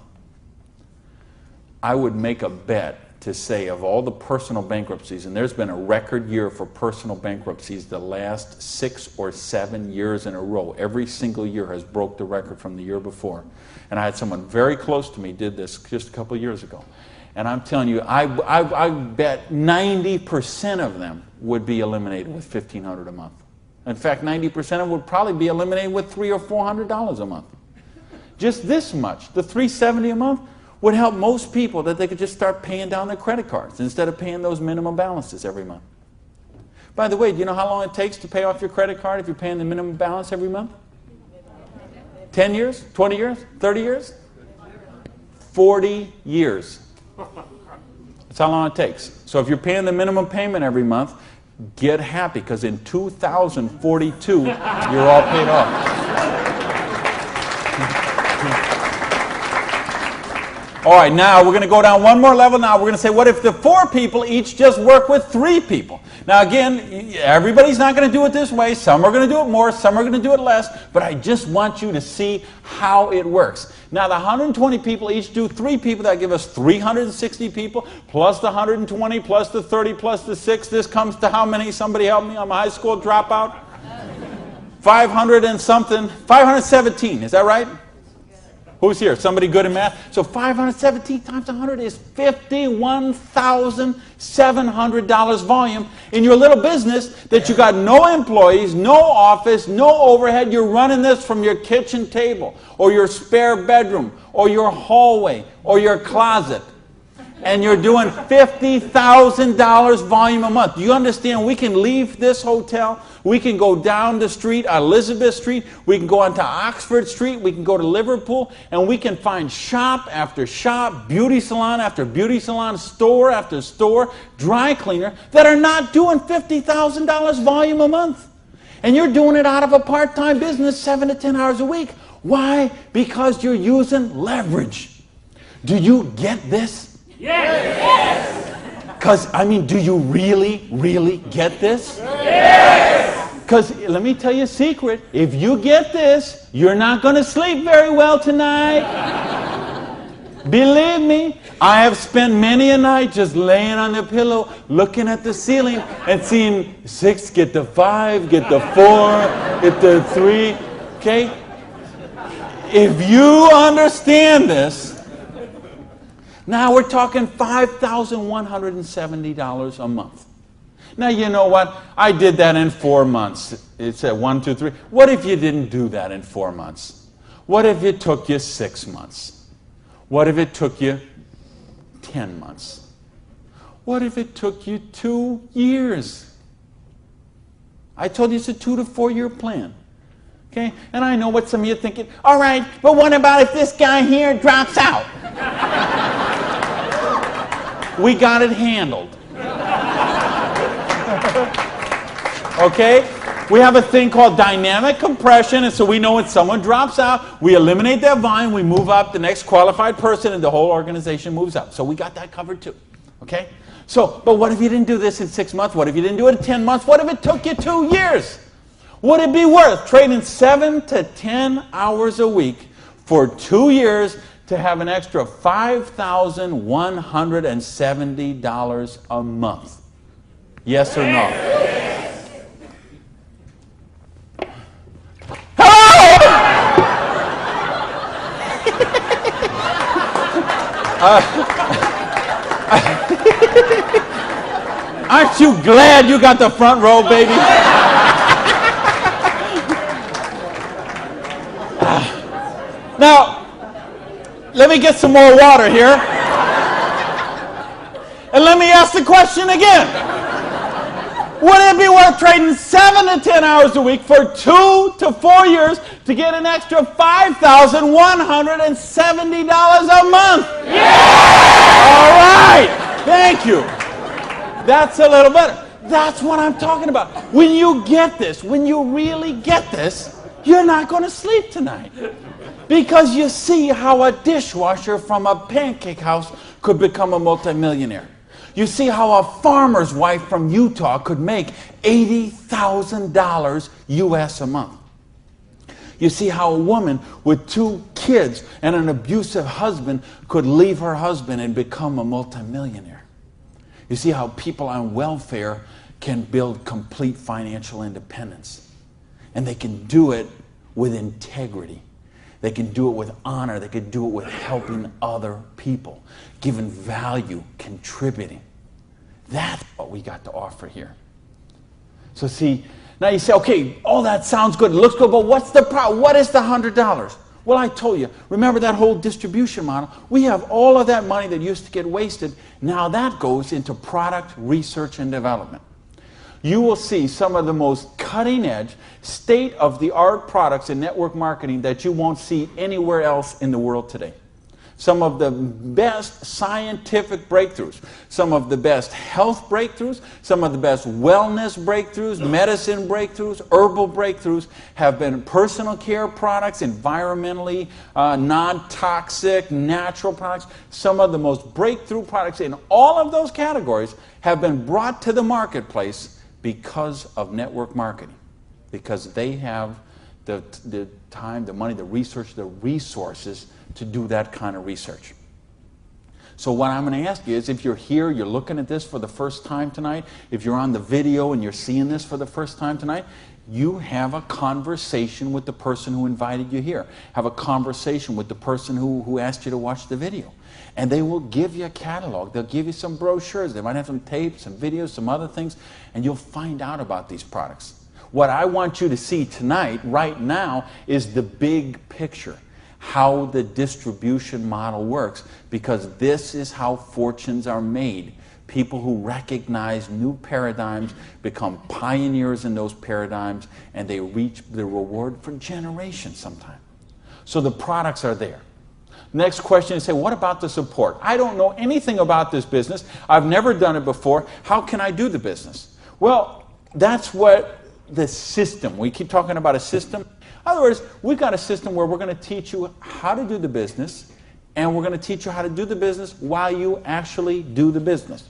I would make a bet to say of all the personal bankruptcies, and there's been a record year for personal bankruptcies the last 6 or 7 years in a row. Every single year has broke the record from the year before. And I had someone very close to me did this just a couple of years ago. And I'm telling you, I bet 90% of them would be eliminated with $1,500 a month. In fact, 90% of them would probably be eliminated with $300 or $400 a month. Just this much, the $370 a month, would help most people that they could just start paying down their credit cards instead of paying those minimum balances every month. By the way, do you know how long it takes to pay off your credit card if you're paying the minimum balance every month? 10 years? 20 years? 30 years? 40 years. That's how long it takes. So if you're paying the minimum payment every month, get happy, because in 2042, you're all paid off. All right, now we're going to go down one more level. Now we're going to say, what if the 4 people each just work with 3 people? Now again, everybody's not going to do it this way. Some are going to do it more, some are going to do it less, but I just want you to see how it works. Now the 120 people each do 3 people. That give us 360 people, plus the 120, plus the 30, plus the 6. This comes to how many? Somebody help me. I'm a high school dropout. 500 and something. 517, is that right? Who's here? Somebody good in math? So 517 times 100 is $51,700 volume in your little business that you got no employees, no office, no overhead. You're running this from your kitchen table or your spare bedroom or your hallway or your closet. And you're doing $50,000 volume a month. Do you understand? We can leave this hotel. We can go down the street, Elizabeth Street. We can go onto Oxford Street. We can go to Liverpool. And we can find shop after shop, beauty salon after beauty salon, store after store, dry cleaner that are not doing $50,000 volume a month. And you're doing it out of a part-time business 7 to 10 hours a week. Why? Because you're using leverage. Do you get this? Yes! Because, I mean, do you really, really get this? Yes! Because, let me tell you a secret. If you get this, you're not going to sleep very well tonight. Believe me, I have spent many a night just laying on the pillow, looking at the ceiling and seeing 6 get the 5, get the 4, get the 3, okay? If you understand this, now we're talking $5,170 a month. Now, you know what? I did that in 4 months. It said 1, 2, 3. What if you didn't do that in 4 months? What if it took you 6 months? What if it took you 10 months? What if it took you 2 years? I told you it's a 2 to 4 year plan. Okay? And I know what some of you are thinking. All right, but what about if this guy here drops out? We got it handled. Okay? We have a thing called dynamic compression, and so we know when someone drops out, we eliminate their volume, we move up the next qualified person, and the whole organization moves up. So we got that covered too. Okay? So, but what if you didn't do this in 6 months? What if you didn't do it in 10 months? What if it took you 2 years? Would it be worth trading 7 to 10 hours a week for 2 years to have an extra $5,170 a month? Yes or no? Hello! Aren't you glad you got the front row, baby? Now, let me get some more water here. And let me ask the question again. Would it be worth trading 7 to 10 hours a week for 2 to 4 years to get an extra $5,170 a month? Yeah! All right. Thank you. That's a little better. That's what I'm talking about. When you get this, when you really get this, you're not going to sleep tonight. Because you see how a dishwasher from a pancake house could become a multimillionaire. You see how a farmer's wife from Utah could make $80,000 US a month. You see how a woman with 2 kids and an abusive husband could leave her husband and become a multimillionaire. You see how people on welfare can build complete financial independence. And they can do it with integrity. They can do it with honor. They can do it with helping other people, giving value, contributing. That's what we got to offer here. So see, now you say, okay, all that sounds good, it looks good, but what's the problem? What is the $100? Well, I told you, remember that whole distribution model? We have all of that money that used to get wasted. Now that goes into product research and development. You will see some of the most cutting-edge, state-of-the-art products in network marketing that you won't see anywhere else in the world today. Some of the best scientific breakthroughs, some of the best health breakthroughs, some of the best wellness breakthroughs, medicine breakthroughs, herbal breakthroughs have been personal care products, environmentally non-toxic, natural products. Some of the most breakthrough products in all of those categories have been brought to the marketplace because of network marketing, because they have the time, the money, the research, the resources to do that kind of research. So what I'm going to ask you is, if you're here, you're looking at this for the first time tonight, if you're on the video and you're seeing this for the first time tonight, you have a conversation with the person who invited you here. Have a conversation with the person who asked you to watch the video. And they will give you a catalog. They'll give you some brochures. They might have some tapes, some videos, some other things, and you'll find out about these products. What I want you to see tonight, right now, is the big picture. how the distribution model works, because this is how fortunes are made. People who recognize new paradigms become pioneers in those paradigms, and they reach the reward for generations sometimes. So the products are there. Next question is, say, what about the support? I don't know anything about this business. I've never done it before. How can I do the business? Well, that's what the system, we keep talking about a system. In other words, we've got a system where we're going to teach you how to do the business, and we're going to teach you how to do the business while you actually do the business.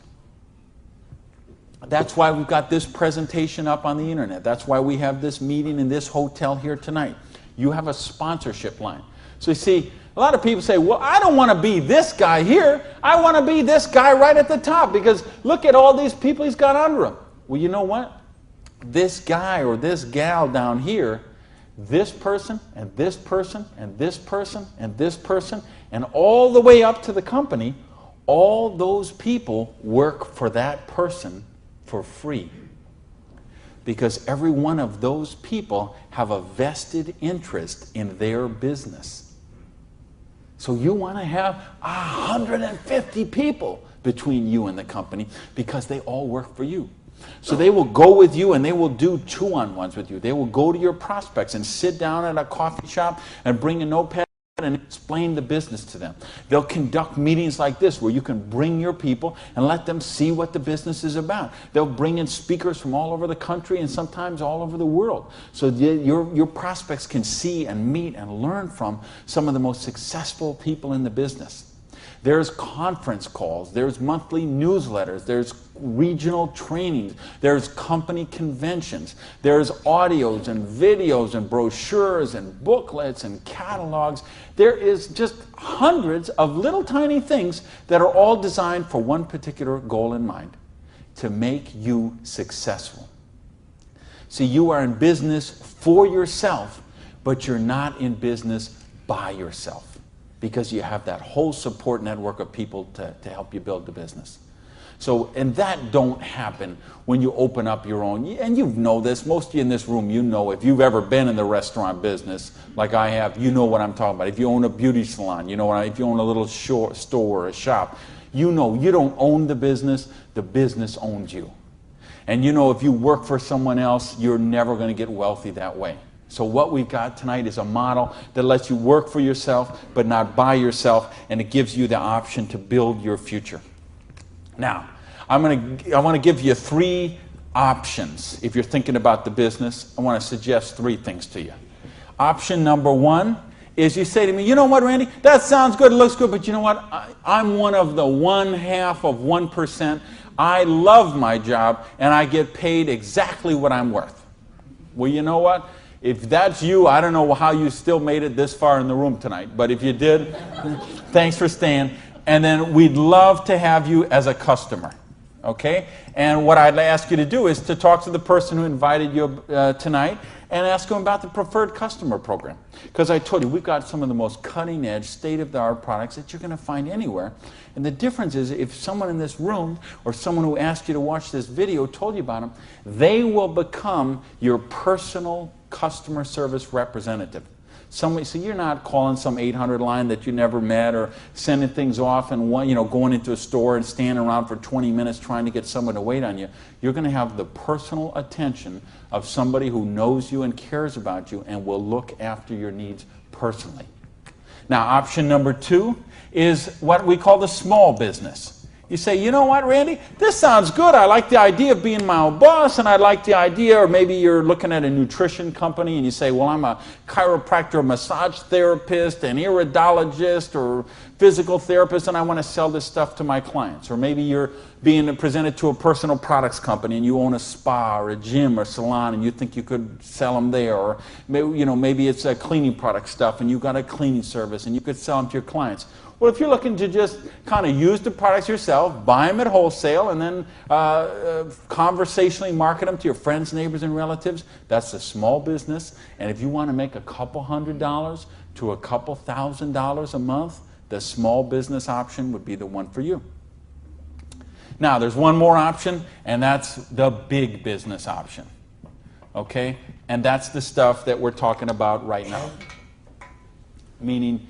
That's why we've got this presentation up on the internet. That's why we have this meeting in this hotel here tonight. You have a sponsorship line. So you see, a lot of people say, well, I don't want to be this guy here. I want to be this guy right at the top, because look at all these people he's got under him. Well, you know what? This guy or this gal down here, this person and this person and this person and this person, and all the way up to the company, all those people work for that person for free. Because every one of those people have a vested interest in their business. So you want to have 150 people between you and the company, because they all work for you. So they will go with you and they will do two-on-ones with you. They will go to your prospects and sit down at a coffee shop and bring a notepad and explain the business to them. They'll conduct meetings like this where you can bring your people and let them see what the business is about. They'll bring in speakers from all over the country and sometimes all over the world. So your prospects can see and meet and learn from some of the most successful people in the business. There's conference calls, there's monthly newsletters, there's regional trainings, there's company conventions, there's audios and videos and brochures and booklets and catalogs. There is just hundreds of little tiny things that are all designed for one particular goal in mind: to make you successful. See, you are in business for yourself, but you're not in business by yourself, because you have that whole support network of people to help you build the business. So, and that don't happen when you open up your own, and you know this, most of you in this room, you know, if you've ever been in the restaurant business, like I have, you know what I'm talking about. If you own a beauty salon, you know if you own a little store or a shop, you know you don't own the business owns you. And you know if you work for someone else, you're never going to get wealthy that way. So what we've got tonight is a model that lets you work for yourself, but not by yourself, and it gives you the option to build your future. Now, I want to give you 3 options. If you're thinking about the business, I want to suggest 3 things to you. Option number 1 is you say to me, you know what, Randy, that sounds good, it looks good, but you know what, I'm one of the 0.1%. I love my job, and I get paid exactly what I'm worth. Well, you know what? If that's you, I don't know how you still made it this far in the room tonight, but if you did, thanks for staying. And then we'd love to have you as a customer, okay? And what I'd ask you to do is to talk to the person who invited you tonight and ask them about the preferred customer program. Because I told you, we've got some of the most cutting-edge, state-of-the-art products that you're going to find anywhere. And the difference is, if someone in this room or someone who asked you to watch this video told you about them, they will become your personal customer service representative. So you're not calling some 800 line that you never met, or sending things off and going into a store and standing around for 20 minutes trying to get someone to wait on you. You're going to have the personal attention of somebody who knows you and cares about you and will look after your needs personally. Now, option number 2 is what we call the small business. You say, you know what, Randy, this sounds good. I like the idea of being my own boss, and I like the idea, or maybe you're looking at a nutrition company and you say, well, I'm a chiropractor, massage therapist, an iridologist, or physical therapist, and I want to sell this stuff to my clients. Or maybe you're being presented to a personal products company and you own a spa or a gym or salon and you think you could sell them there. Or maybe it's a cleaning product stuff and you've got a cleaning service and you could sell them to your clients. Well, if you're looking to just kind of use the products yourself, buy them at wholesale, and then conversationally market them to your friends, neighbors, and relatives, that's a small business. And if you want to make a couple $100 to a couple $1,000 a month, the small business option would be the one for you. Now, there's one more option, and that's the big business option. Okay? And that's the stuff that we're talking about right now. Meaning,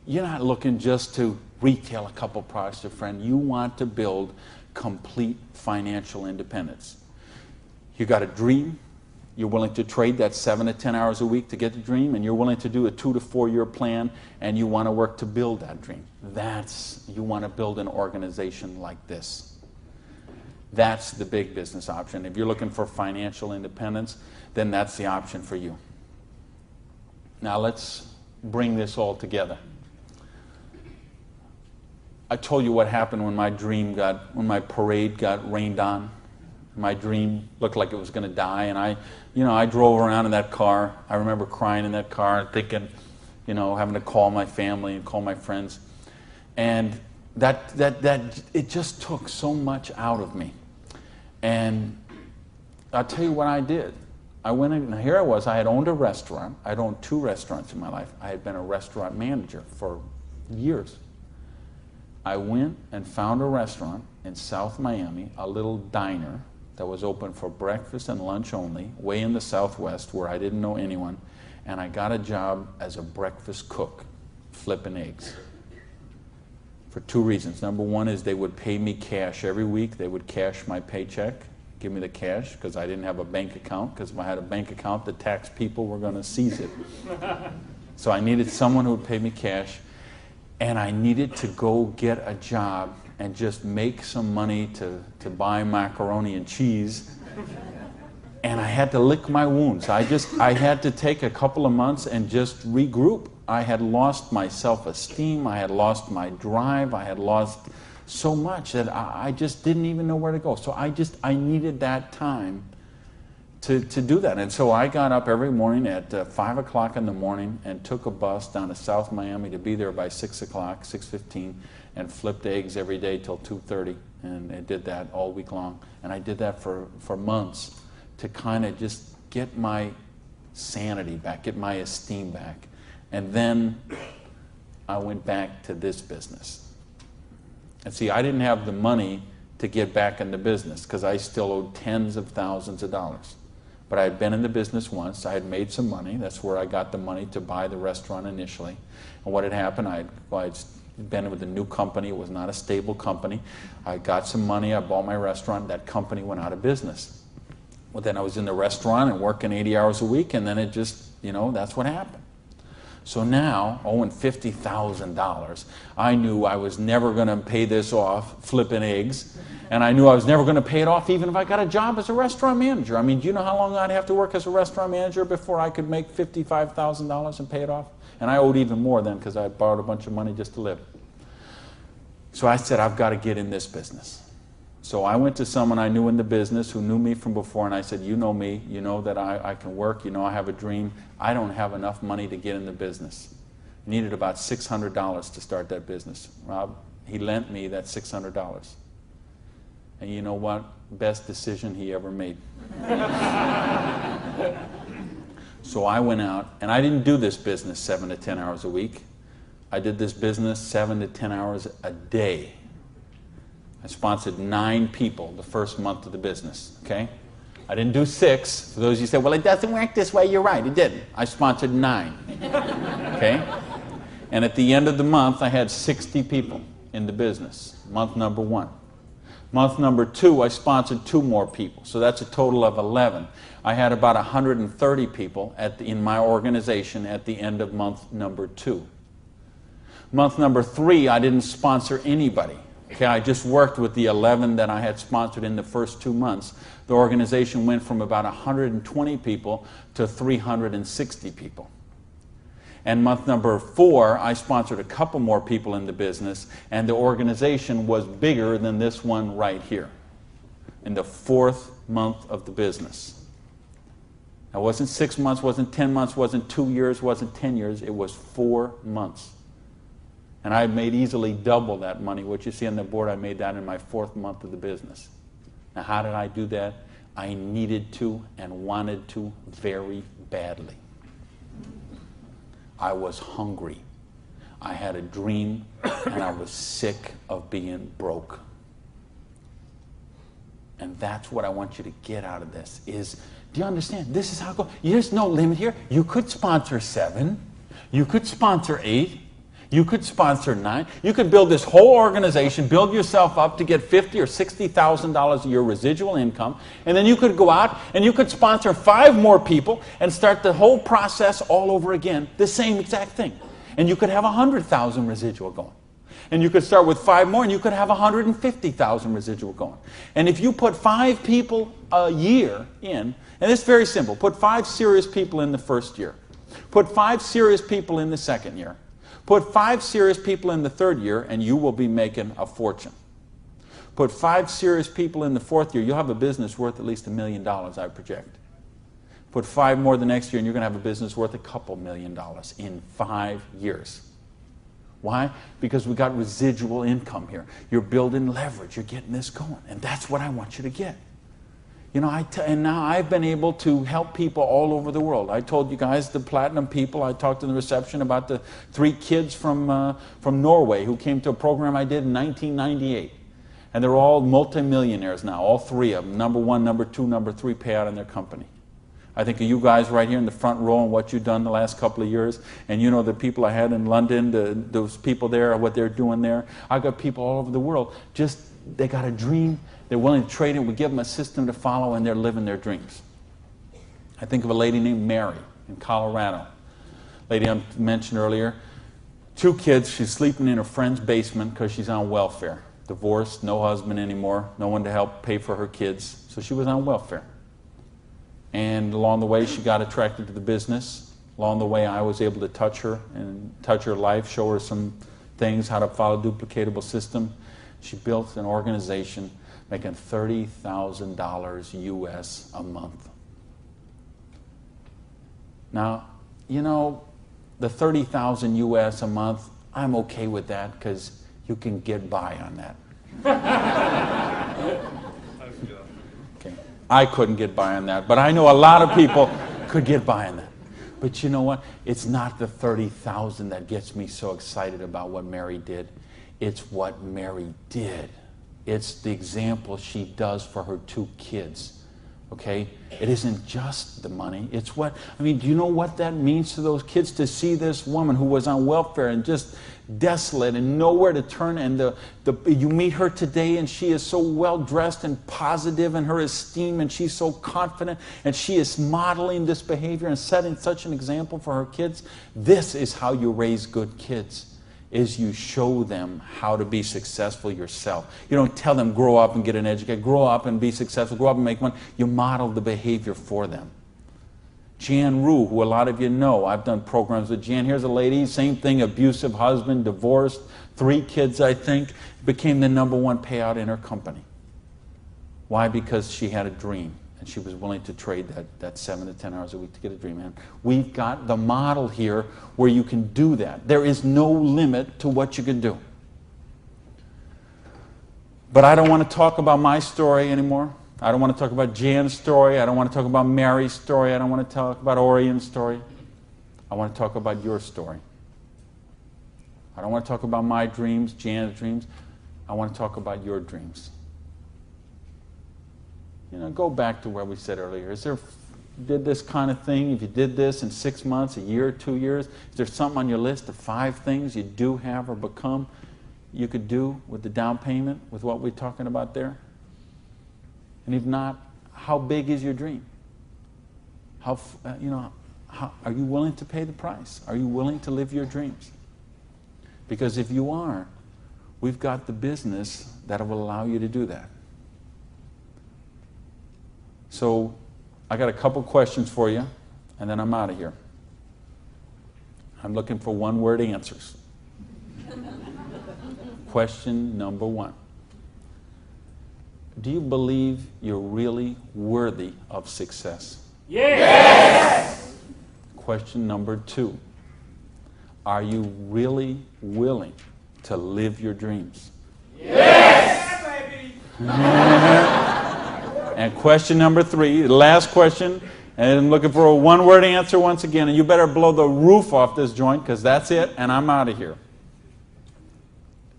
you're not looking just to retail a couple products to a friend. You want to build complete financial independence. You got a dream. You're willing to trade that 7 to 10 hours a week to get the dream, and you're willing to do a 2 to 4 year plan, and you want to work to build that dream. You want to build an organization like this. That's the big business option. If you're looking for financial independence, then that's the option for you. Now let's bring this all together. I told you what happened when my parade got rained on. My dream looked like it was going to die, and I drove around in that car. I remember crying in that car, thinking, having to call my family and call my friends, and that it just took so much out of me. And I'll tell you what I did. I went in, and here I was. I had owned a restaurant. I'd owned 2 restaurants in my life. I had been a restaurant manager for years. I went and found a restaurant in South Miami, a little diner that was open for breakfast and lunch only, way in the Southwest where I didn't know anyone, and I got a job as a breakfast cook, flipping eggs. For 2 reasons. Number one is they would pay me cash every week. They would cash my paycheck, give me the cash, because I didn't have a bank account, because if I had a bank account, the tax people were going to seize it. So I needed someone who would pay me cash, and I needed to go get a job and just make some money to buy macaroni and cheese. And I had to lick my wounds. I had to take a couple of months and just regroup. I had lost my self-esteem. I had lost my drive. I had lost so much that I just didn't even know where to go. So I needed that time to do that. And so I got up every morning at 5 o'clock in the morning and took a bus down to South Miami to be there by 6 o'clock, 6:15, and flipped eggs every day till 2:30. And I did that all week long. And I did that for months to kind of just get my sanity back, get my esteem back. And then I went back to this business. And see, I didn't have the money to get back in the business because I still owed tens of thousands of dollars. But I had been in the business once. I had made some money. That's where I got the money to buy the restaurant initially. And what had happened, I'd been with a new company. It was not a stable company. I got some money. I bought my restaurant. That company went out of business. Well, then I was in the restaurant and working 80 hours a week, and then it just, that's what happened. So now, owing $50,000, I knew I was never going to pay this off flipping eggs, and I knew I was never going to pay it off even if I got a job as a restaurant manager. I mean, do you know how long I'd have to work as a restaurant manager before I could make $55,000 and pay it off? And I owed even more then because I had borrowed a bunch of money just to live. So I said, I've got to get in this business. So I went to someone I knew in the business who knew me from before, and I said, you know me, you know that I can work, you know I have a dream. I don't have enough money to get in the business. I needed about $600 to start that business. Rob, he lent me that $600. And you know what? Best decision he ever made. So I went out, and I didn't do this business 7 to 10 hours a week. I did this business 7 to 10 hours a day. I sponsored 9 people the first month of the business, okay? I didn't do 6. For those of you who say, well, it doesn't work this way, you're right, it didn't. I sponsored 9, okay? And at the end of the month, I had 60 people in the business, month number 1. Month number 2, I sponsored 2 more people, so that's a total of 11. I had about 130 people in my organization at the end of month number 2. Month number 3, I didn't sponsor anybody. Okay, I just worked with the 11 that I had sponsored in the first 2 months. The organization went from about 120 people to 360 people. And month number 4, I sponsored a couple more people in the business, and the organization was bigger than this one right here in the 4th month of the business. It wasn't 6 months, wasn't 10 months, wasn't 2 years, wasn't 10 years. It was 4 months. And I made easily double that money. What you see on the board, I made that in my 4th month of the business. Now, how did I do that? I needed to and wanted to very badly. I was hungry. I had a dream, and I was sick of being broke. And that's what I want you to get out of this is, do you understand? This is how it goes. There's no limit here. You could sponsor 7. You could sponsor 8. You could sponsor 9. You could build this whole organization, build yourself up to get $50,000 or $60,000 a year residual income, and then you could go out and you could sponsor 5 more people and start the whole process all over again, the same exact thing. And you could have 100,000 residual going. And you could start with 5 more and you could have 150,000 residual going. And if you put 5 people a year in, and it's very simple, put 5 serious people in the first year, put 5 serious people in the second year, put 5 serious people in the third year, and you will be making a fortune. Put 5 serious people in the fourth year, you'll have a business worth at least $1 million, I project. Put 5 more the next year, and you're going to have a business worth a couple $1 million in 5 years. Why? Because we got residual income here. You're building leverage. You're getting this going. And that's what I want you to get. You know, and now I've been able to help people all over the world. I told you guys the platinum people. I talked in the reception about the 3 kids from Norway who came to a program I did in 1998. And they're all multimillionaires now, all 3 of them. Number 1, number 2, number 3 payout in their company. I think of you guys right here in the front row and what you've done the last couple of years. And you know the people I had in London, those people there, what they're doing there. I got people all over the world. Just, they got a dream. They're willing to trade it. We give them a system to follow, and they're living their dreams. I think of a lady named Mary in Colorado. Lady I mentioned earlier. 2 kids. She's sleeping in her friend's basement because she's on welfare. Divorced, no husband anymore, no one to help pay for her kids. So she was on welfare. And along the way, she got attracted to the business. Along the way, I was able to touch her and touch her life, show her some things, how to follow a duplicatable system. She built an organization making $30,000 US a month. Now, you know, the $30,000 US a month, I'm okay with that because you can get by on that. Okay. I couldn't get by on that, but I know a lot of people could get by on that. But you know what? It's not the 30,000 that gets me so excited about what Mary did. It's what Mary did. It's the example she does for her 2 kids. Okay? It isn't just the money. It's what, I mean, do you know what that means to those kids to see this woman who was on welfare and just desolate and nowhere to turn, and you meet her today and she is so well dressed and positive in her esteem, and she's so confident, and she is modeling this behavior and setting such an example for her kids. This is how you raise good kids. Is you show them how to be successful yourself. You don't tell them grow up and get an education, grow up and be successful, grow up and make money. You model the behavior for them. Jan Rue, who a lot of you know, I've done programs with Jan. Here's a lady, same thing, abusive husband, divorced, 3 kids, I think, became the #1 payout in her company. Why? Because she had a dream. And she was willing to trade that 7 to 10 hours a week to get a dream. And we've got the model here where you can do that. There is no limit to what you can do. But I don't want to talk about my story anymore. I don't want to talk about Jan's story. I don't want to talk about Mary's story. I don't want to talk about Orion's story. I want to talk about your story. I don't want to talk about my dreams, Jan's dreams. I want to talk about your dreams. You know, go back to where we said earlier. Is there, did this kind of thing, if you did this in 6 months, a year, 2 years, is there something on your list of 5 things you do have or become you could do with the down payment, with what we're talking about there? And if not, how big is your dream? How, are you willing to pay the price? Are you willing to live your dreams? Because if you are, we've got the business that will allow you to do that. So I got a couple questions for you, and then I'm out of here. I'm looking for 1-word answers. Question number 1. Do you believe you're really worthy of success? Yes! Question number 2. Are you really willing to live your dreams? Yes! Baby! And question number 3, the last question, and I'm looking for a 1-word answer once again, and you better blow the roof off this joint, because that's it, and I'm out of here.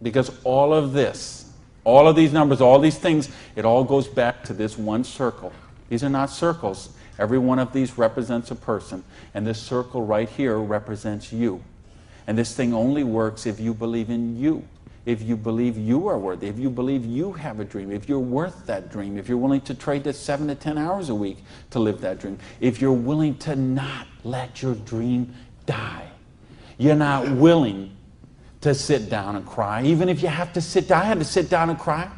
Because all of this, all of these numbers, all these things, it all goes back to this one circle. These are not circles. Every one of these represents a person, and this circle right here represents you. And this thing only works if you believe in you. If you believe you are worthy, if you believe you have a dream, if you're worth that dream, if you're willing to trade the 7 to 10 hours a week to live that dream, if you're willing to not let your dream die. You're not willing to sit down and cry, even if you have to sit down. I had to sit down and cry.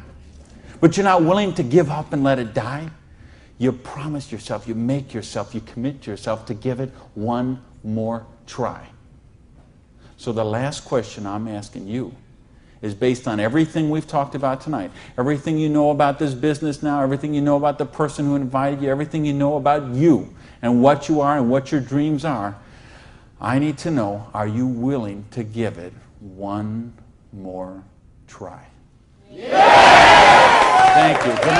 But you're not willing to give up and let it die. You promise yourself, you make yourself, you commit yourself to give it one more try. So the last question I'm asking you is based on everything we've talked about tonight, everything you know about this business now, everything you know about the person who invited you, everything you know about you and what you are and what your dreams are. I need to know, are you willing to give it one more try? Yeah! Thank you. Good night.